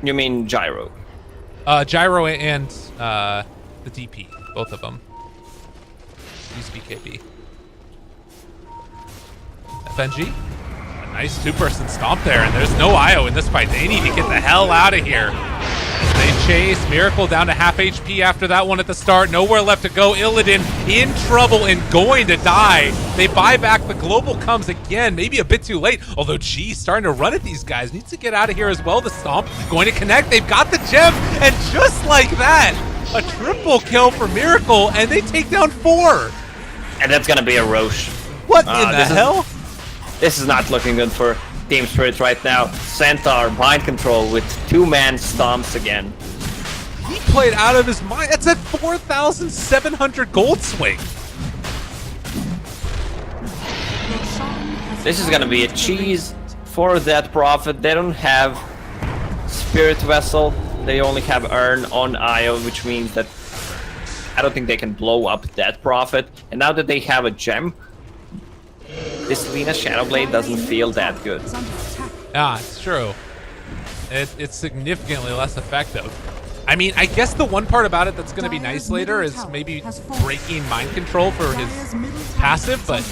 Speaker 2: You mean Gyro?
Speaker 1: Gyro and the DP, both of them. Use BKB. FNG. A nice two-person stomp there, and there's no IO in this fight. They need to get the hell out of here. They chase Miracle down to half HP after that one at the start. Nowhere left to go. Illidan in trouble and going to die. They buy back. The global comes again, maybe a bit too late. Although G starting to run at these guys. Needs to get out of here as well. The stomp going to connect. They've got the gem, and just like that, a triple kill for Miracle, and they take down 4.
Speaker 2: And that's gonna be a Roche.
Speaker 1: What in the hell?
Speaker 2: This is not looking good for Team Spirit right now. Centaur, Mind Control with 2-man stomps again.
Speaker 1: He played out of his mind. That's a 4,700 gold swing.
Speaker 2: This is gonna be a cheese for that Prophet. They don't have Spirit Vessel. They only have Urn on IO, which means that I don't think they can blow up that Prophet. And now that they have a gem, this Lina Shadowblade doesn't feel that good.
Speaker 1: Yeah, it's true. It's significantly less effective. I mean, I guess the one part about it that's going to be nice later is maybe breaking Mind Control for his passive, but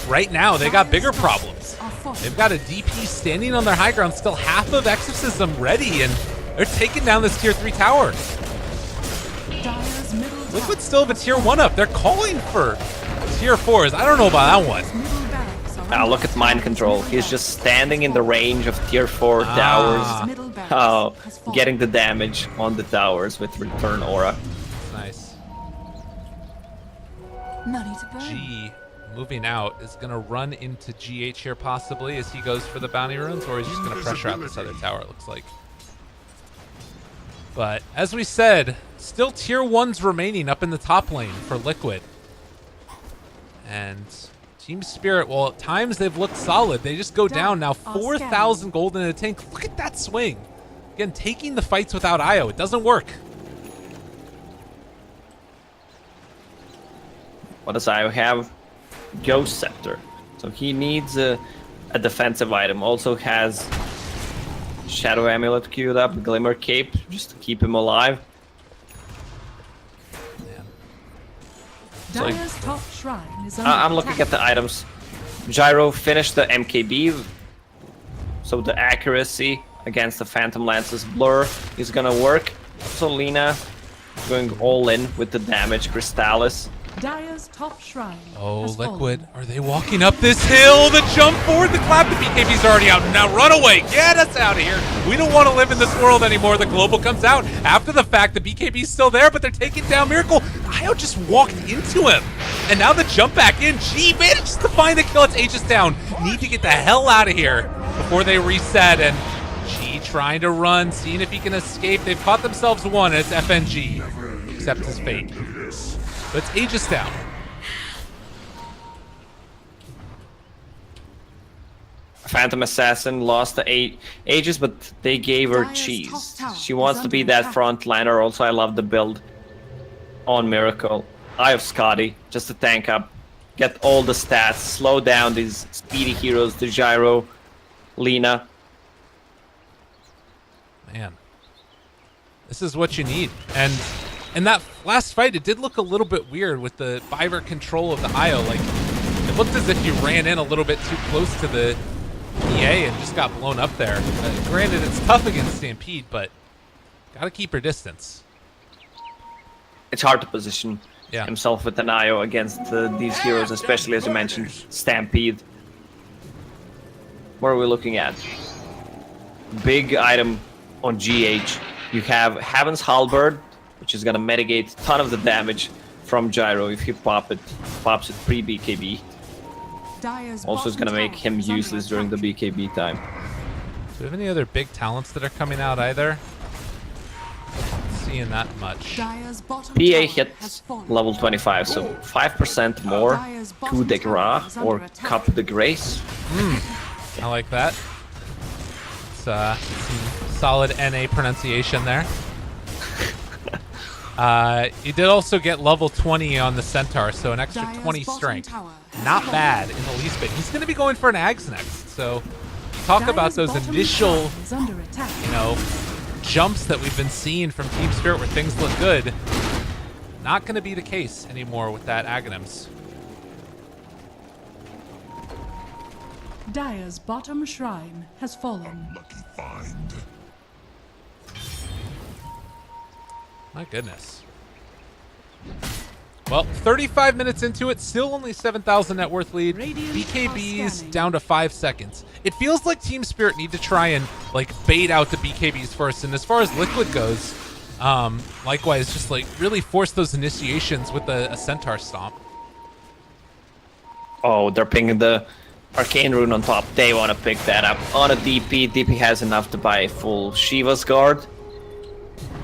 Speaker 1: right now they got bigger problems. They've got a DP standing on their high ground, still half of Exorcism ready, and They're taking down this tier 3 tower.
Speaker 3: Dire's middle
Speaker 1: Liquid still have a tier 1 up. They're calling for tier 4s. I don't know about that one.
Speaker 3: middle barracks are
Speaker 2: Now look at mind control. He's just standing in the range of tier 4 towers.
Speaker 3: middle barracks has fallen.
Speaker 2: Getting the damage on the towers with return aura.
Speaker 1: Nice.
Speaker 3: Money to burn.
Speaker 1: G moving out is going to run into GH here possibly as he goes for the bounty runes, or he's just going to pressure out this other tower, it looks like. But as we said, still tier 1s remaining up in the top lane for Liquid. And Team Spirit, well, at times they've looked solid. They just go down now. 4,000 gold in a tank. Look at that swing. Again, taking the fights without IO. It doesn't work.
Speaker 2: What does IO have? Ghost Scepter. So he needs a defensive item. Also has Shadow Amulet queued up, Glimmer Cape, just to keep him alive.
Speaker 1: Man.
Speaker 3: Dire's top shrine is under
Speaker 2: I'm looking
Speaker 3: attack.
Speaker 2: at the items. Gyro finished the MKB, so the accuracy against the Phantom Lance's blur is gonna work. So Lina going all in with the damage. Crystallis.
Speaker 3: Dire's top shrine
Speaker 1: Oh,
Speaker 3: has
Speaker 1: Liquid.
Speaker 3: fallen.
Speaker 1: Are they walking up this hill? The jump forward, the clap. The BKB's already out. Now run away. Get us out of here. We don't want to live in this world anymore. The global comes out after the fact. The BKB's still there, but they're taking down Miracle. Io just walked into him. And now the jump back in. G manages to find the kill. It's Aegis down. Need to get the hell out of here before they reset. And G trying to run, seeing if he can escape. They've caught themselves one, and it's FNG. Accepts his fate. But it's Aegis down.
Speaker 2: Phantom Assassin lost the Aegis, but they gave her
Speaker 3: Dire's
Speaker 2: cheese.
Speaker 3: top tower
Speaker 2: She wants
Speaker 3: is
Speaker 2: to be
Speaker 3: under
Speaker 2: that
Speaker 3: attack.
Speaker 2: front liner. Also, I love the build on Miracle. I have Scotty, just to tank up, get all the stats, slow down these speedy heroes, the Gyro, Lina.
Speaker 1: Man, this is what you need. And in that last fight, it did look a little bit weird with the Biver control of the IO. Like, it looked as if you ran in a little bit too close to the EA and just got blown up there. Granted, it's tough against Stampede, but gotta keep her distance.
Speaker 2: It's hard to position
Speaker 1: Yeah.
Speaker 2: himself with an IO against these heroes, especially as you mentioned, Stampede. What are we looking at? Big item on GH. You have Heaven's Halberd, which is gonna mitigate a ton of the damage from Gyro if he pops it pre-BKB.
Speaker 3: Dire's
Speaker 2: Also, it's
Speaker 3: bottom
Speaker 2: gonna make
Speaker 3: tower
Speaker 2: him
Speaker 3: is under
Speaker 2: useless during the
Speaker 3: attack.
Speaker 2: BKB time.
Speaker 1: Do we have any other big talents that are coming out either? Not seeing that much.
Speaker 3: Dire's bottom
Speaker 2: PA
Speaker 3: tower has
Speaker 2: hits
Speaker 3: fallen.
Speaker 2: level 25, so 5% more
Speaker 3: Dire's
Speaker 2: coup
Speaker 3: bottom
Speaker 2: de
Speaker 3: tower
Speaker 2: grace
Speaker 3: is
Speaker 2: or
Speaker 3: under attack.
Speaker 2: Cup de Grace.
Speaker 1: I like that. It's some solid NA pronunciation there. You did also get level 20 on the Centaur, so an extra
Speaker 3: Dire's
Speaker 1: 20
Speaker 3: bottom
Speaker 1: strength.
Speaker 3: tower has
Speaker 1: Not
Speaker 3: fallen.
Speaker 1: bad in the least bit. He's going to be going for an Ags next, so talk about
Speaker 3: Dire's
Speaker 1: those
Speaker 3: bottom
Speaker 1: initial,
Speaker 3: shrine is under attack.
Speaker 1: you know, jumps that we've been seeing from Team Spirit where things look good. Not going to be the case anymore with that Aghanims.
Speaker 3: Dire's bottom shrine has fallen.
Speaker 1: My goodness. Well, 35 minutes into it, still only 7,000 net worth lead.
Speaker 3: Radiant
Speaker 1: BKBs
Speaker 3: are scanning.
Speaker 1: down to 5 seconds. It feels like Team Spirit need to try and like bait out the BKBs first. And as far as Liquid goes, likewise, just like really force those initiations with a Centaur Stomp.
Speaker 2: Oh, they're pinging the Arcane Rune on top. They want to pick that up on a DP. DP has enough to buy a full Shiva's Guard.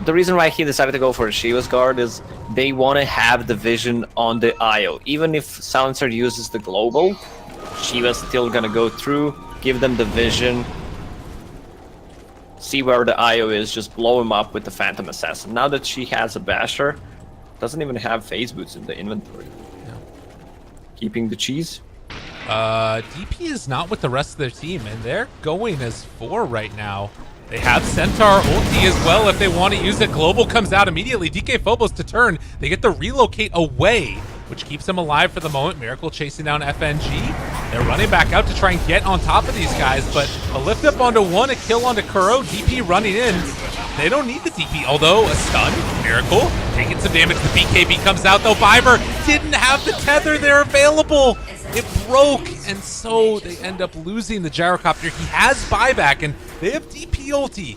Speaker 2: The reason why he decided to go for a Shiva's Guard is they want to have the vision on the IO. Even if Silencer uses the global, Shiva's still gonna go through, give them the vision, see where the IO is, just blow him up with the Phantom Assassin. Now that she has a Basher, doesn't even have phase boots in the inventory.
Speaker 1: Yeah.
Speaker 2: Keeping the cheese.
Speaker 1: DP is not with the rest of their team, and they're going as 4 right now. They have Centaur ulti as well if they want to use it. Global comes out immediately. DK Phobos to turn. They get the relocate away, which keeps them alive for the moment. Miracle chasing down FNG. They're running back out to try and get on top of these guys, but a lift up onto one, a kill onto Kuro. DP running in. They don't need the DP, although a stun, Miracle, taking some damage. The BKB comes out though. Viber didn't have the tether there available. It broke, and so they end up losing the gyrocopter. He has buyback, and they have DP ulti.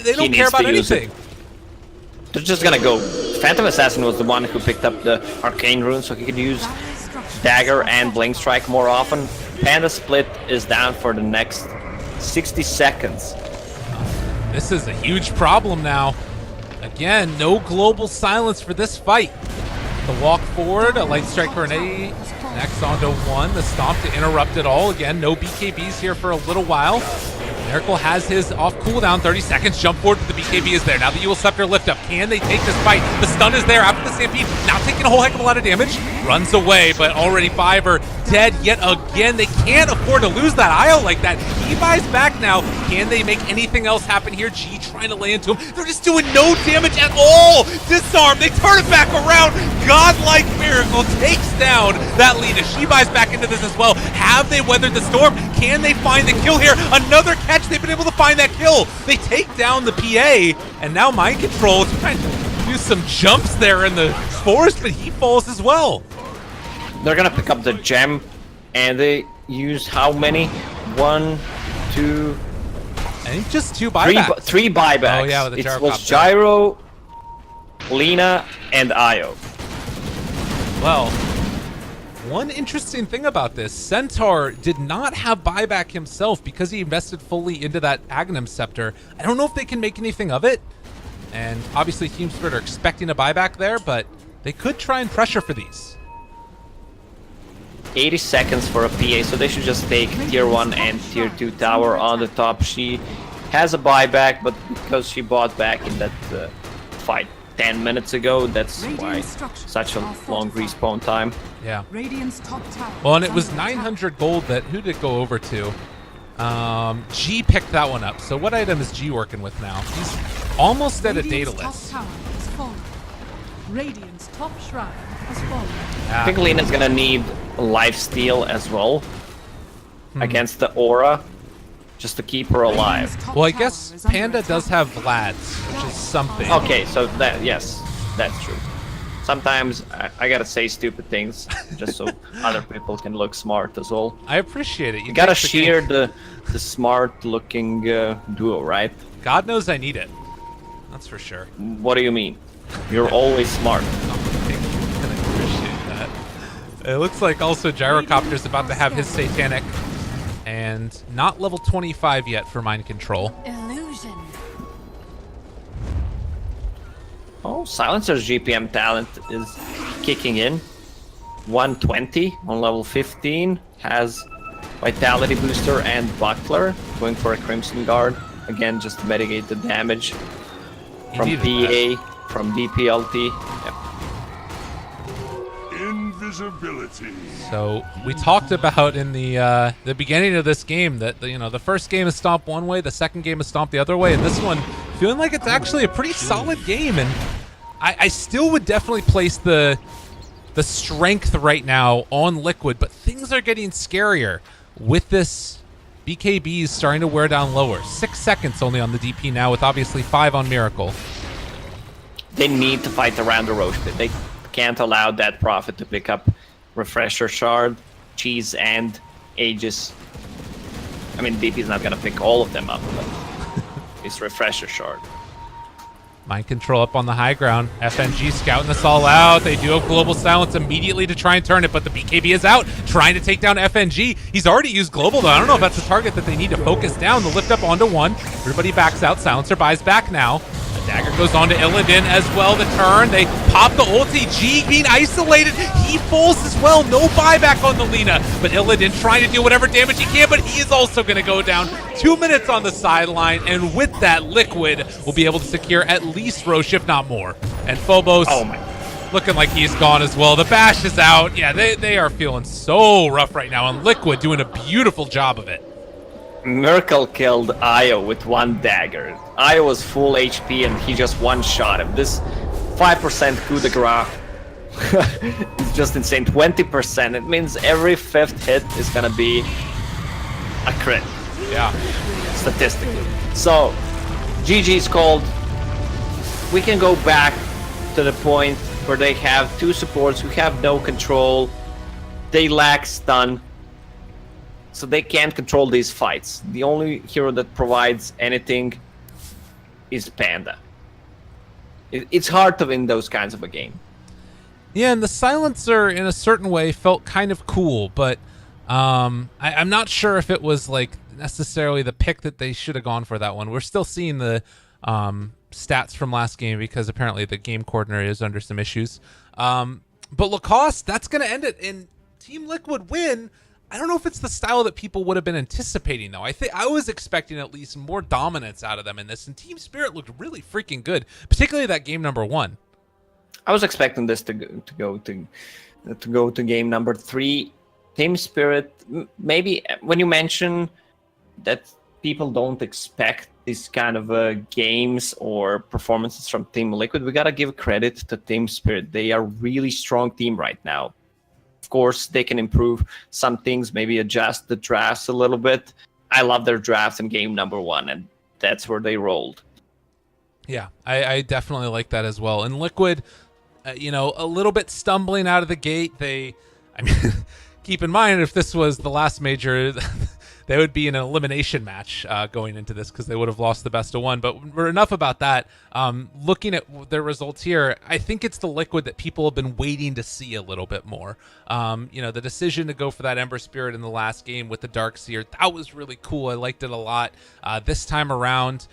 Speaker 1: They don't care about anything.
Speaker 2: They're just gonna go. Phantom Assassin was the one who picked up the Arcane Rune, so he could use Dagger and Blink Strike more often. Panda Split is down for the next 60 seconds.
Speaker 1: This is a huge problem now. Again, no global silence for this fight. The walk forward, a light strike for an A. Next onto one, the stomp to interrupt it all. Again, no BKBs here for a little while. Miracle has his off cooldown, 30 seconds. Jump forward, but the BKB is there. Now the Evil Scepter lift up. Can they take this fight? The stun is there after the Stampede. Now taking a whole heck of a lot of damage. Runs away, but already Fiverr dead yet again. They can't afford to lose that IO like that. He buys back now. Can they make anything else happen here? G trying to lay into him. They're just doing no damage at all. Disarm. They turn it back around. Godlike Miracle takes down that leader. She buys back into this as well. Have they weathered the storm? Can they find the kill here? Another catch. They've been able to find that kill. They take down the PA, and now Mind Control is trying to do some jumps there in the forest, but he falls as well.
Speaker 2: They're gonna pick up the gem, and they use how many? 1, 2,
Speaker 1: I think just 2 buybacks.
Speaker 2: Three buybacks.
Speaker 1: Oh yeah, with the
Speaker 2: it
Speaker 1: gyrocopter.
Speaker 2: was Gyro, Lina, and Io.
Speaker 1: Well, one interesting thing about this, Centaur did not have buyback himself because he invested fully into that Aghanim Scepter. I don't know if they can make anything of it. And obviously Team Spirit are expecting a buyback there, but they could try and pressure for these.
Speaker 2: 80 seconds for a PA, so they should just take tier 1 and tier 2 tower on the top. She has a buyback, but because she bought back in that fight 10 minutes ago, that's why such a long respawn time.
Speaker 1: Yeah.
Speaker 3: Radiant's top tower.
Speaker 1: Well, and it was 900 gold that, who did it go over to? G picked that one up. So what item is G working with now? He's almost at a Daedalus.
Speaker 3: Top tower has fallen. Radiant's top shrine has fallen.
Speaker 2: I think Lina's gonna need lifesteal as well against the aura, just to keep her alive.
Speaker 1: Well, I guess Panda does have Vlad's, which is something.
Speaker 2: Okay, so that, yes, that's true. Sometimes I gotta say stupid things just so other people can look smart as well.
Speaker 1: I appreciate it.
Speaker 2: You gotta share the smart looking duo, right?
Speaker 1: God knows I need it. That's for sure.
Speaker 2: What do you mean? You're always smart.
Speaker 1: I can appreciate that. It looks like also Gyrocopter's about to have his Satanic, and not level 25 yet for Mind Control.
Speaker 3: Illusion.
Speaker 2: Oh, Silencer's GPM talent is kicking in. 120 on level 15, has Vitality Booster and Buckler, going for a Crimson Guard. Again, just to mitigate the damage from PA, from DPLT. Yep.
Speaker 4: Invisibility.
Speaker 1: So we talked about in the beginning of this game that the first game is Stomp one way, the second game is Stomp the other way, and this one feeling like it's actually a pretty solid game. And I still would definitely place the strength right now on Liquid, but things are getting scarier with this BKBs starting to wear down lower. 6 seconds only on the DP now, with obviously 5 on Miracle.
Speaker 2: They need to fight around the Roche pit. They can't allow that Prophet to pick up Refresher Shard, Cheese, and Aegis. I mean, DP's not gonna pick all of them up, but it's Refresher Shard.
Speaker 1: Mind Control up on the high ground. FNG scouting this all out. They do have Global Silence immediately to try and turn it, but the BKB is out, trying to take down FNG. He's already used Global, though. I don't know if that's a target that they need to focus down. The lift up onto one. Everybody backs out. Silencer buys back now. A dagger goes on to Illidan as well. The turn. They pop the ulti. G being isolated. He falls as well. No buyback on the Lina, but Illidan trying to do whatever damage he can, but he is also going to go down. 2 minutes on the sideline, and with that, Liquid will be able to secure at least Roche, if not more. And Phobos looking like he's gone as well. The bash is out. Yeah, they are feeling so rough right now, and Liquid doing a beautiful job of it.
Speaker 2: Miracle killed Io with 1 dagger. Io was full HP and he just one-shot him. This 5% coup de grace is just insane. 20%. It means every 5th hit is gonna be a crit.
Speaker 1: Yeah.
Speaker 2: Statistically. So, GG's called. we can go back to the point where they have two supports who have no control. They lack stun, so they can't control these fights. The only hero that provides anything is Panda. It's hard to win those kinds of a game.
Speaker 1: Yeah, and the silencer in a certain way felt kind of cool, but I'm not sure if it was like necessarily the pick that they should have gone for that one. We're still seeing the stats from last game because apparently the game coordinator is under some issues. But Lacoste, that's going to end it. And Team Liquid win. I don't know if it's the style that people would have been anticipating, though. I think I was expecting at least more dominance out of them in this, and Team Spirit looked really freaking good, particularly that game number 1.
Speaker 2: I was expecting this to go to game number 3. Team Spirit, maybe when you mention that people don't expect these kind of games or performances from Team Liquid, we gotta give credit to Team Spirit. They are a really strong team right now. Of course, they can improve some things, maybe adjust the drafts a little bit. I love their drafts in game number 1, and that's where they rolled.
Speaker 1: Yeah, I definitely like that as well. And Liquid, a little bit stumbling out of the gate. Keep in mind, if this was the last major, they would be in an elimination match going into this because they would have lost the best of 1. But enough about that. Looking at their results here, I think it's the Liquid that people have been waiting to see a little bit more. The decision to go for that Ember Spirit in the last game with the Darkseer, that was really cool. I liked it a lot. This time around,